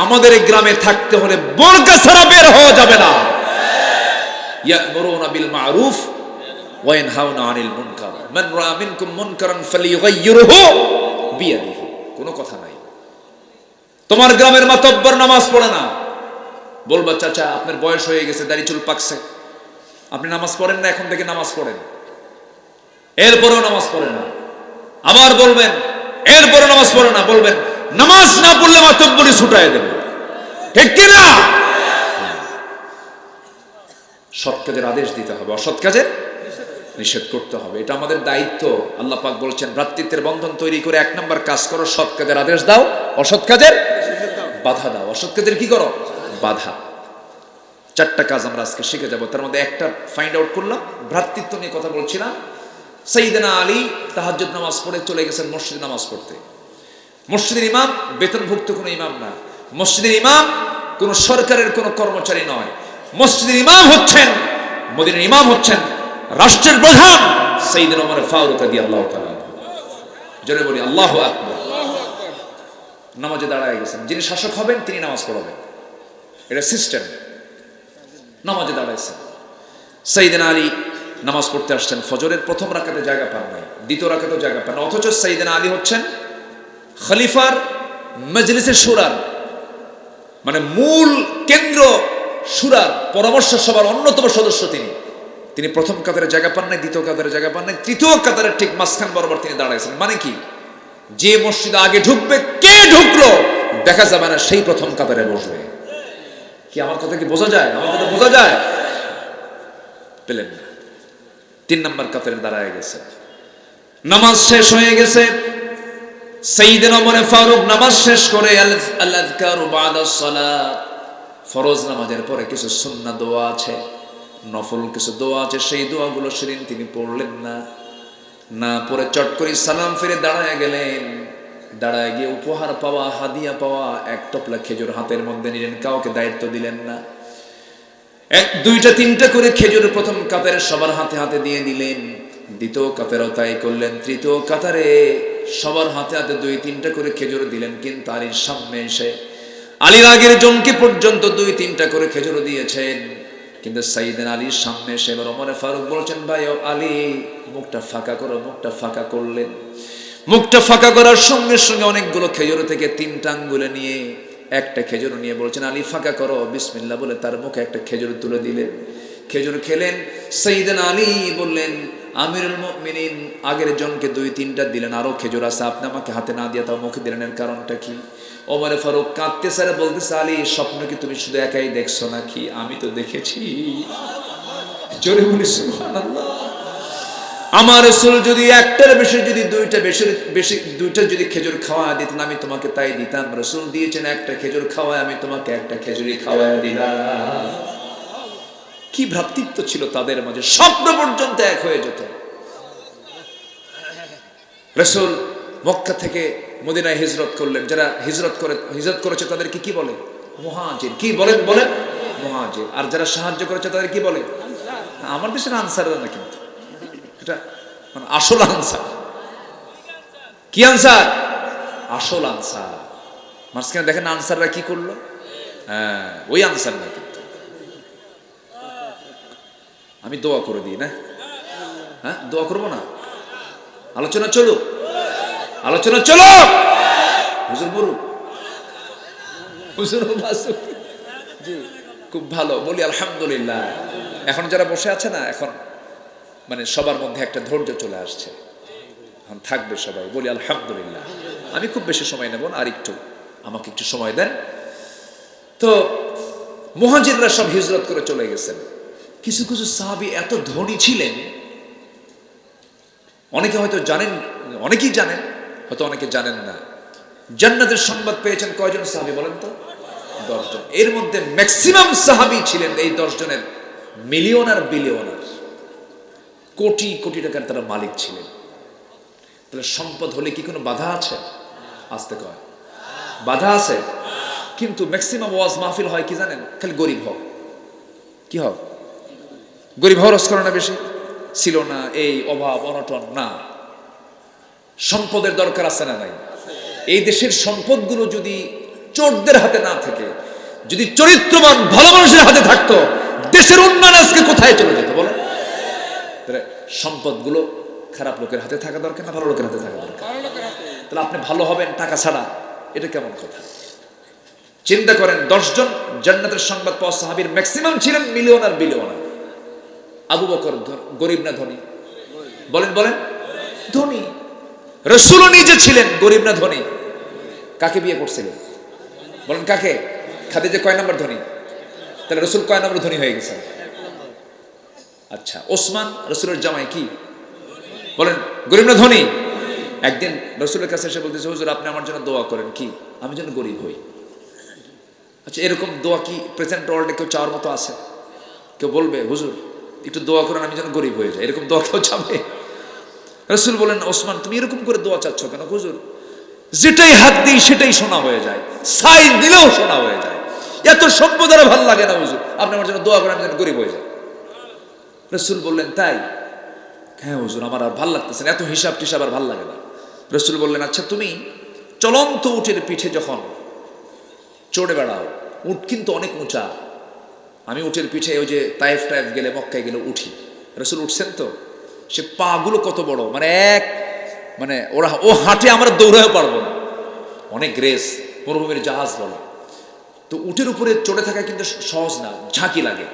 আমাদের এই গ্রামে থাকতে হলে বোরকা ছাড়া বের হওয়া যাবে না। ইয়া'মুরুনা বিল মা'রুফ ওয়া ইয়ানহাউনা আনিল মুনকার, মান রাআ মিনকুম মুনকারান ফালিয়ুগাইয়িরহু বিয়াদিহি। কোনো কথা নাই। তোমার গ্রামের মাতব্বর নামাজ পড়ে না, বলবা, চাচা আপনার বয়স হয়ে গেছে, দাড়ি চুল পাকছে, আপনি নামাজ পড়েন না, এখন থেকে নামাজ পড়েন। এরপরেও নামাজ পড়ে না। আবার বলবেন, এরপরেও নামাজ পড়ে না। বলবেন, নামাজ না পড়লে মাতব্বরি ছুটায় দেব। ঠিক কিনা? সৎ কাজের আদেশ দিতে হবে, অসৎ কাজের নিষেধ করতে হবে। এটা আমাদের দায়িত্ব। আল্লাহ পাক বলছেন, ভ্রাতৃত্বের বন্ধন তৈরি করে 1 নম্বর কাজ করো, সৎ কাজের আদেশ দাও, অসৎ কাজের বাধা দাও। অসৎ কাজের কি করো? বাধা। 4টা কাজ আমরা আজকে শিখে যাব। তার মধ্যে একটা ফাইন্ড আউট করলাম, ভ্রাতৃত্ব নিয়ে কথা বলছিলাম। সাইয়েদনা আলী তাহাজ্জুদ নামাজ পড়ে চলে গেছেন মসজিদে নামাজ পড়তে। মসজিদের ইমাম বেতনভুক্ত কোনো ইমাম না, মসজিদের ইমাম কোনো সরকারের কোনো কর্মচারী নয়। মসজিদের ইমাম হচ্ছেন, মদিনার ইমাম হচ্ছেন রাষ্ট্রের প্রধান সাইয়েদনা ওমর ফারুক রাদিয়াল্লাহু তাআলা। জোরে বলি আল্লাহু আকবার। নামাজে দাঁড়ায় গেছেন, যিনি শাসক হবেন তিনি নামাজ পড়াবেন, এটা সিস্টেম। নামাজে দাঁড়াইছেন, সাইয়েদনা আলী নামাজ পড়তে আসছেন। ফজরের প্রথম রাকাতে জায়গা পান নাই, দ্বিতীয় রাকাতেও জায়গা পান না। অথচ সাইয়েদনা আলী হচ্ছেন খলিফার মজলিসে শুরার, মানে মূল কেন্দ্র শুরার পরামর্শ সভার অন্যতম সদস্য তিনি প্রথম কাতারে জায়গা পান নাই, দ্বিতীয় কাতারে জায়গা পান নাই, তৃতীয় কাতারের ঠিক মাঝখান বরাবর তিনি দাঁড়াইছেন। মানে কি? যে মসজিদে আগে ঢুকবে, কে ঢুকলো দেখা যাবে না, সেই প্রথম কাতারে বসবে। কি আমার কথা কি বোঝা যায়? আমার কথা বোঝা যায়? পেলেন না। 3 নম্বর কাতারে দাঁড়ায় গেছে। নামাজ শেষ হয়ে গেছে। সাইয়েদনা ওমর ফারুক নামাজ শেষ করে আল-আযকারু বা'দাস সালাত, ফরজ নামাজের পরে কিছু সুন্নাহ দোয়া আছে, নফল কিছু দোয়া আছে, সেই দোয়াগুলো সেদিন তিনি পড়লেন না পড়ে চট করে সালাম ফিরে দাঁড়ায় গেলেন। দাঁড়ায় গিয়ে উপহার পাওয়া, হাদিয়া পাওয়া 1 টপলা খেজুর হাতের মধ্যে নিলেন, কাউকে দায়িত্ব দিলেন না। 1, 2টা 3টা করে খেজুর প্রথম কাতারে সবার হাতে হাতে দিয়ে দিলেন। দ্বিতীয় কাতারেও তাই করলেন। তৃতীয় কাতারে সবার হাতে হাতে 2-3টা করে খেজুর দিলেন। কিন্তু আলীর সামনে এসে, আলীর আগের জনকে পর্যন্ত 2-3টা করে খেজুর দিয়েছেন। কিন্তু সাইয়েদনা আলীর সামনে এসে এবার ওমর ফারুক বলছেন, ভাই ও আলী, মুখটা ফাঁকা করো। মুখটা ফাঁকা করলেন। মুখটা ফাঁকা করার সঙ্গে সঙ্গে অনেকগুলো খেজুর থেকে 3টা আঙ্গুলে নিয়ে একটা খেজুর নিয়ে বলছেন আলী ফাঁকা করো বিসমিল্লাহ বলে তার মুখে একটা খেজুর তুলে দিলেন। খেজুর খেলেন। সাইয়েদনা আলী বললেন আমিরুল মুমিনিন আগের জনকে 2-3টা দিলেন, আরো খেজুর আছে, আপনি আমাকে হাতে না দিয়ে তাও মুখে দিলেন, এর কারণটা কি? ওমর ফারুক কাঁদতে স্যার বলতেছে আলী স্বপ্ন কি তুমি শুধু একাই দেখছো নাকি? আমি তো দেখেছি। জোরে বলি সুবহানাল্লাহ। আমার রাসূল যদি একটার বেশি যদি দুইটা যদি খেজুর খাওয়া দিতেন আমি তোমাকে তাই দিতাম। রাসূল দিয়েছেন একটা খেজুর খাওয়ায়, আমি তোমাকে একটা খেজুরই খাওয়ায় দিলাম। কি ভ্রাতৃত্ব ছিল তাদের মাঝে, স্বপ্ন পর্যন্ত এক হয়ে যেত। রাসূল মক্কা থেকে মদিনায় হিজরত করলেন। যারা হিজরত করেছে তাদেরকে কি বলে? মুহাজির। কি বলেন? মুহাজির। আর যারা সাহায্য করেছে তাদের কি বলে? আমার দেশের আনসার না, কিন্তু এটা মানে আসল আনসার। কি আনসার? আসল আনসার। মাঝখানে দেখেন আনসাররা কি করলো? হ্যাঁ, ওই আনসার না। কিন্তু আমি দোয়া করে দিই না? হ্যাঁ, দোয়া করবো না? আলোচনা চলো। হুজুর বলুন, হুজুর জি খুব ভালো। বলি আলহামদুলিল্লাহ। এখন যারা বসে আছে না, এখন মানে সবার মধ্যে একটা ধৈর্য চলে আসছে, এখন থাকবে সবাই। বলি আলহামদুলিল্লাহ। আমি খুব বেশি সময় নেব না, আর একটু আমাকে একটু সময় দেন। তো মুহাজিররা সব হিজরত করে চলে গেছেন। কিছু কিছু সাহাবী এত ধনী ছিলেন, অনেকে হয়তো জানেন, অনেকেই জানেন, হয়তো অনেকে জানেন না। জান্নাতের সংবাদ পেয়েছেন কয়জন সাহাবী বলেন তো? 10 জন। এর মধ্যে ম্যাক্সিমাম সাহাবী ছিলেন এই 10 জনের মিলিয়নার, বিলিয়নার, কোটি কোটি টাকার তারা মালিক ছিলেন। তাহলে সম্পদ হলে কি কোনো বাধা আছে? আসতে কয় বাধা আছে। কিন্তু ম্যাক্সিমাম ওয়াজ মাহফিল হয় কি জানেন? খালি গরিব হও। কি হও? গরিব হওয়ার রস করে না বেশি? ছিল না এই অভাব অনটন না। সম্পদের দরকার আছে না নাই? এই দেশের সম্পদগুলো যদি চোরদের হাতে না থেকে যদি চরিত্রবান ভালো মানুষের হাতে থাকতো, দেশের উন্নয়ন আজকে কোথায় চলে যেত বলো? সম্পদগুলো খারাপ লোকের হাতে থাকা দরকার না ভালো লোকের হাতে থাকা দরকার? তাহলে আপনি ভালো হবেন টাকা ছাড়া, এটা কেমন কথা? চিন্তা করেন, 10 জন জান্নাতের সংবাদ পাওয়া সাহাবীর ম্যাক্সিমাম ছিলেন মিলিয়নার, বিলিয়নার। আবু বকর গরিব না ধনী? বলেন ধনী। রাসূলও নিজে ছিলেন গরিব না ধনী? কাকে বিয়ে করছিলেন বলেন? কাকে? খাদিজা কয় নম্বর ধনী? তাহলে রাসূল কয় নম্বর ধনী হয়ে গেছেন? আচ্ছা, ওসমান রাসূলের জামাই কি বলেন? গরিব না ধনী? একদিন রাসূলের কাছে এসে বলতেছে হুজুর আপনি আমার জন্য দোয়া করেন। কি? আমি যেন গরিব হই। আচ্ছা, এরকম দোয়া কি প্রেজেন্ট ওয়ার্ল্ডে কেউ চাওয়ার মতো আছে? কেউ বলবে হুজুর একটু দোয়া করেন আমি যেন গরিব হয়ে যাই? এরকম দোয়া কেউ চাবে? রাসূল বলেন ওসমান তুমি এরকম করে দোয়া চাচ্ছ কেন? হুজুর যেটাই হাত দিই সেটাই সোনা হয়ে যায়, সাইজ দিলেও সোনা হয়ে যায়, এত সম্পদ আর ভালো লাগে না হুজুর, আপনি আমার জন্য দোয়া করেন আমি যেন গরিব হয়ে যাই। রাসূল বললেন তাই? হ্যাঁ হুজুর আমার আর ভাল লাগতেছে না, এত হিসাব টিসাব আর ভাল লাগে না। রাসূল বললেন আচ্ছা তুমি চলন্ত উটের পিঠে যখন চড়ে বেড়াও, উট কিন্তু অনেক উঁচা, আমি উটের পিঠে ওই যে তায়েফ গেলে মক্কায় গেলে উঠি, রাসূল উঠছেন তো, সে পা গুলো কত বড়, মানে ও হাঁটে আমরা দৌড়াও পারবো না, অনেক রেস, মরুভূমির জাহাজ বলে। তো উটের উপরে চড়ে থাকা কিন্তু সহজ না, ঝাঁকি লাগে।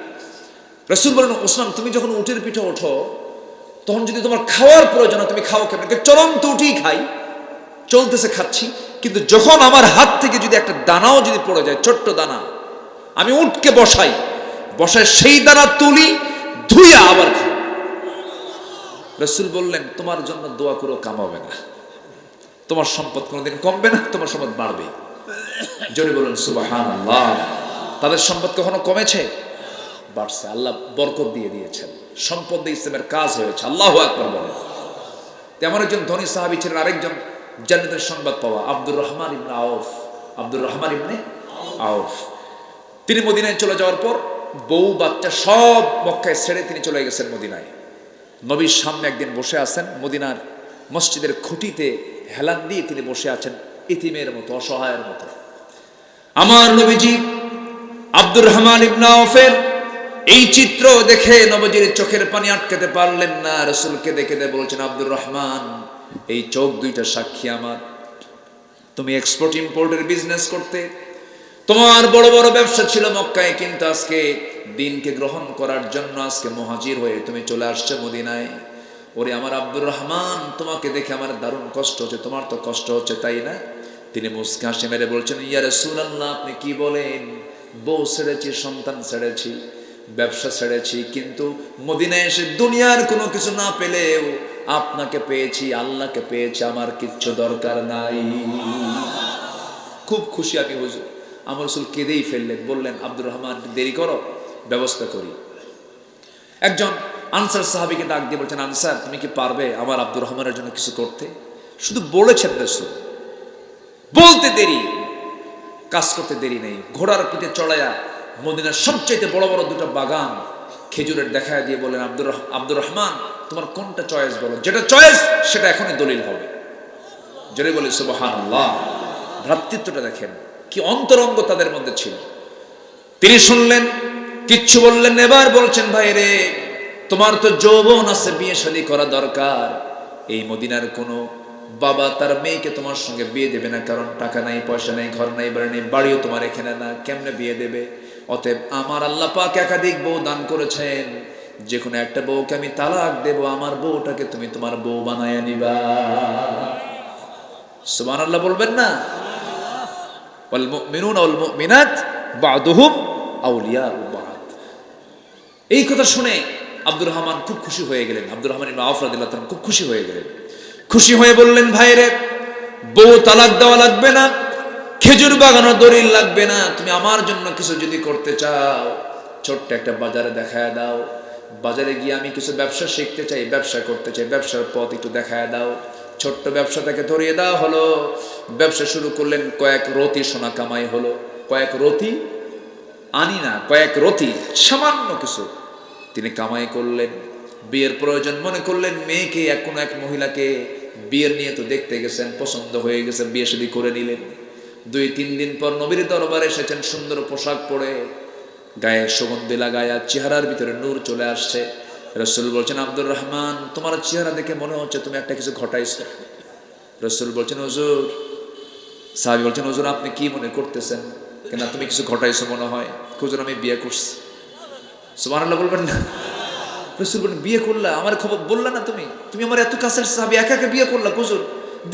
রাসূল বলেন ওসমান তুমি যখন উটের পিঠে ওঠো তখন যদি তোমার খাওয়ার প্রয়োজন তুমি খাও কেমন? চলন্ত উঠেই খাই, চলতেছে খাচ্ছি, কিন্তু যখন আমার হাত থেকে যদি একটা দানাও যদি পড়ে যায়, ছোট্ট দানা, আমি উটকে বসাই সেই দানা তুলি ধুইয়া আবার খাই। রাসূল বললেন তোমার জন্য দোয়া করে কামাবে না, তোমার সম্পদ কোনোদিন কমবে না, তোমার সম্পদ বাড়বে। জোরে বলুন সুবহানাল্লাহ। তাদের সম্পদ কখনো কমেছে? বাড়ছে। আল্লাহ বরকত দিয়ে দিয়েছেন, সম্পদ দিয়ে ইসলামের কাজ হয়েছে। আল্লাহু আকবার বলেন। তেমন একজন ধনী সাহাবী ছিলেন আরেকজন জান্নাতের সংবাদ পাওয়া, আব্দুর রহমান ইবনে আউফ। তিনি মদিনায় চলে যাওয়ার পর বউ বাচ্চা সব মক্কায় ছেড়ে তিনি চলে গেছেন মদিনায়। নবীর সামনে একদিন বসে আছেন, মদিনার মসজিদের খুঁটিতে হেলান দিয়ে তিনি বসে আছেন ইতিমের মতো, অসহায়ের মতো। আমার নবীজি আব্দুর রহমান ইবনে আউফের এই চিত্র দেখে নবীজির চোখের পানি আটকাতে পারলেন না। রাসূলকে দেখে বলছেন আব্দুর রহমান এই চোখ দুইটা সাক্ষী আমার। তুমি এক্সপোর্ট ইম্পোর্টের বিজনেস করতে, তোমার বড় বড় ব্যবসা ছিল মক্কায়, কিন্তু আজকে দিনকে গ্রহণ করার জন্য আজকে মুহাজির হয়ে তুমি চলে আসছো মদিনায়। ওরে আমার আব্দুর রহমান, তোমাকে দেখে আমার দারুণ কষ্ট হচ্ছে, তোমার তো কষ্ট হচ্ছে তাই না? তিনি মুস্কি হাসি মেরে বলছেন, ইয়া রাসূলুল্লাহ, আপনি কি বলেন? বউ ছেড়েছি, সন্তান ছেড়েছি, ব্যবসা ছেড়েছি, কিন্তু মদিনায় এসে দুনিয়ার কোনো কিছু না পেলেও আপনাকে পেয়েছি, আল্লাহকে পেয়েছি, আমার কিচ্ছু দরকার নাই। খুব খুশি আমি হুজুর। আমার রাসূল কেঁদেই ফেললেন, বললেন, আব্দুর রহমান দেরি করো, ব্যবস্থা করি। একজন আনসার সাহাবীকে ডাক দিয়ে বলছেন, আনসার তুমি কি পারবে আমার আব্দুর রহমানের জন্য কিছু করতে? শুধু বলেছেন রাসূল, বলতে দেরি, কাজ করতে দেরি নেই। ঘোড়ার পিঠে চড়াইয়া মদিনার সবচেয়ে বড় বড় দুটো বাগান খেজুরের দেখায় দিয়ে বলেন, আব্দুর রহমান তোমার কোনটা চয়েস বলো, যেটা চয়েস সেটা এখনই দলিল হবে। জোরে বলি সুবহানাল্লাহ। ভ্রাতৃত্বটা দেখেন কি অন্তরঙ্গ তাদের মধ্যে ছিল। তিনি শুনলেন, কিচ্ছু বললেন। এবার বলছেন, ভাই রে, তোমার তো যৌবন আছে, বিয়ে শাদী করা দরকার। এই মদিনার কোনো বাবা তার মেয়েকে তোমার সঙ্গে বিয়ে দেবে না, কারণ টাকা নাই, পয়সা নাই, ঘর নাই, বাড়ি নেই, বাড়িও তোমার এখানে না, কেমনে বিয়ে দেবে? অতএব আমার আল্লাহ পাক একাধিক বউ দান করেছেন, যে কোনো একটা বউকে আমি তালাক দেব, আমার বউটাকে তুমি তোমার বউ বানায় নিবা। সুবহানাল্লাহ বলবেন না? ওয়াল মুমিনুনা ওয়াল মুমিনাত বা'দুহুম আউলিয়াউ বা'দ। এই কথা শুনে আব্দুর রহমান খুব খুশি হয়ে গেলেন। আব্দুর রহমান ইবনে আওফ রাদিয়াল্লাহু তাআলা খুব খুশি হয়ে গেলেন। খুশি হয়ে বললেন, ভাইরে, বউ তালাক দেওয়া লাগবে না, খেজুর বাগানোর দলিল লাগবে না, তুমি আমার জন্য কিছু যদি করতে চাও, ছোট্ট একটা বাজারে দেখায় দাও। বাজারে গিয়ে আমি কিছু ব্যবসা শিখতে চাই, ব্যবসা করতে চাই, ব্যবসার পথ একটু দেখায় দাও। ছোট্ট ব্যবসাটাকে ধরিয়ে দেওয়া হলো। ব্যবসা শুরু করলেন, কয়েক রতি সোনা কামাই হলো। কয়েক রতি আনি না, কয়েক রতি, সামান্য কিছু তিনি কামাই করলেন। বিয়ের প্রয়োজন মনে করলেন, মেয়েকে কোনো এক মহিলাকে বিয়ের নিয়ে তো দেখতে গেছেন, পছন্দ হয়ে গেছে, বিয়ে শাদী করে নিলেন। 2-3 দিন পর নবীর দরবারে এসেছেন, সুন্দর পোশাক পরে, গায়ে সুগন্ধি লাগায়া, চেহারার ভিতরে নূর চলে আসছে। রাসূল বলছেন, আব্দুর রহমান, তোমার চেহারা দেখে মনে হচ্ছে তুমি একটা কিছু ঘটাইছো। রাসূল বলছেন, হুজুর। সাহাবী বলছেন, হুজুর আপনি কি মনে করতেছেন? কেন তুমি কিছু ঘটাইছো মনে হয়? হুজুর আমি বিয়ে করছি। সুবহানাল্লাহ বলবেন না? রাসূল বলেন, বিয়ে করলা? আমার খবর বললা না তুমি? তুমি আমার এত কাছের সাহাবী, একা একা বিয়ে করলা? হুজুর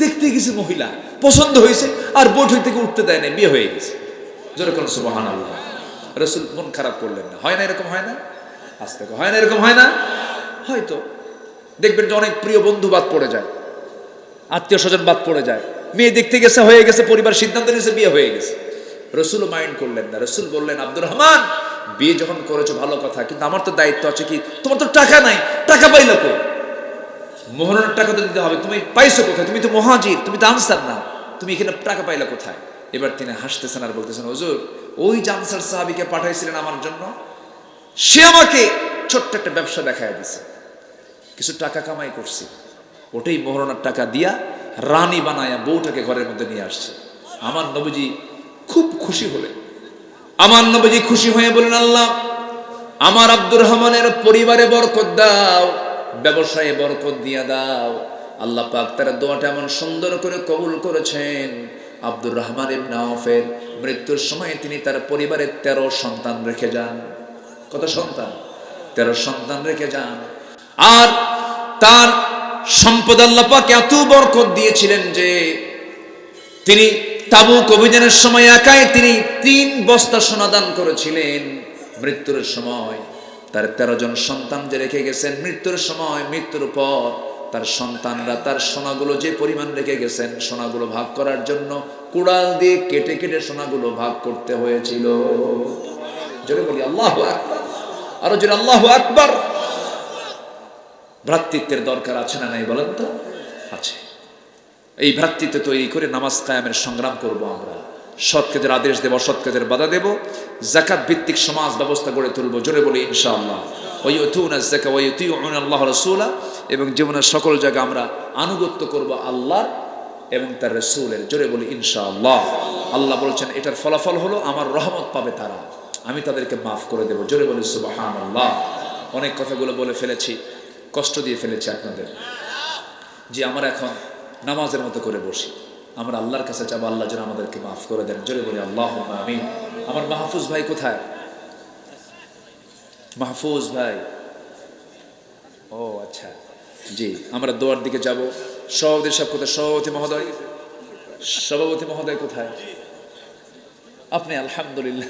দেখতে গেছি মহিলা, পছন্দ হয়েছে, আর বৈঠক থেকে উঠতে দেয় না, বিয়ে হয়ে গেছে। জোরে কোন সুবহানাল্লাহ। রাসূল মন খারাপ করলেন না। হয় না এরকম? হয় না? আস্তে হয় না এরকম? হয় না? হয়তো দেখবেন যে অনেক প্রিয় বন্ধু বাদ পড়ে যায়, আত্মীয় স্বজন বাদ পড়ে যায়, মেয়ে দেখতে গেছে, হয়ে গেছে, পরিবার সিদ্ধান্ত নিয়েছে, বিয়ে হয়ে গেছে। রাসূল মাইন্ড করলেন না। রাসূল বললেন, আব্দুর রহমান, বিয়ে যখন করেছো ভালো কথা, কিন্তু আমার তো দায়িত্ব আছে, কি তোমার তো টাকা নাই, টাকা পাইলো কই? মোহরের টাকা তো দিতে হবে, তুমি পাইছো কোথায়? তুমি তো মুহাজির, তুমি তো আনসার না, তুমি এখানে টাকা পাইলা কোথায়? এবার তিনি হাসতেছেন আর বলতেছেন, হুজুর ওই আনসার সাহাবীকে পাঠাইছিলেন আমার জন্য, সে আমাকে ছোট্ট একটা ব্যবসা দেখায় দিছে, কিছু টাকা কামাই করছি, ওটাই মোহরণের টাকা দিয়া রানী বানায়া বউটাকে ঘরের মধ্যে নিয়ে আসছে। আমার নবীজি খুব খুশি হলেন। আমার নবীজি খুশি হয়ে বলেন, আল্লাহ আমার আব্দুর রহমানের পরিবারে বরকত দাও, ব্যবসায়ে বরকত দিয়া দাও। আল্লাহ পাক তার দোয়াটা এমন সুন্দর করে কবুল করেছেন। আব্দুর রহমান ইবনে আওফের মৃত্যুর সময় তিনি তার পরিবারে 13 সন্তান রেখে যান। কত সন্তান? 13 সন্তান রেখে যান। আর তার সম্পদ আল্লাহ পাক এত বরকত দিয়েছিলেন যে তিনি তাবুক অভিযানের সময় একাই তিনি 3 বস্তা সোনা দান করেছিলেন। মৃত্যুর সময় তার 13 জন সন্তান যে রেখে গেছেন, মৃত্যুর সময়, মৃত্যুর পর তার সন্তানরা তার সোনাগুলো যে পরিমাণ রেখে গেছেন, সোনাগুলো ভাগ করার জন্য কুড়াল দিয়ে কেটে কেটে সোনাগুলো ভাগ করতে হয়েছিল। জোরে বলি আল্লাহু আকবার, আরো জোরে আল্লাহু আকবার। ভ্রাতৃত্বের দরকার আছে না নাই বলেন তো? আছে। এই ভ্রাতৃত্ব তৈরি করে নামাজ কায়েমের সংগ্রাম করব আমরা, সৎ কাজের আদেশ দেব, অসৎ কাজের বাধা দেব, যাকাত ভিত্তিক সমাজ ব্যবস্থা গড়ে তুলব। জোরে বলি ইনশাআল্লাহ। ওয়ায়ুতুনা যাকা ওয়ায়ুতিউনা আল্লাহ রাসূলা, এবং জীবনের সকল জায়গায় আমরা আনুগত্য করব আল্লাহর এবং তার রাসূলের। জোরে বলি ইনশাআল্লাহ। আল্লাহ বলছেন এটার ফলাফল হলো আমার রহমত পাবে তারা, আমি তাদেরকে মাফ করে দেব। জোরে বলি সুবহানাল্লাহ। অনেক কথাগুলো বলে ফেলেছি, কষ্ট দিয়ে ফেলেছি আপনাদের। যে আমার এখন নামাজের মতো করে বসি। আমরা আল্লাহর কাছে চাবো আল্লাহ যেন আমাদেরকে মাফ করে দেন। জোরে বলি আল্লাহুম্মা আমিন। আমার মাহফুজ ভাই কোথায়? মাহফুজ ভাই, ও আচ্ছা, জি, আমরা দোয়ার দিকে যাব। সভাপতি সাহেব কোথায়? সভাপতি মহোদয় কোথায়? আপনি? আলহামদুলিল্লাহ।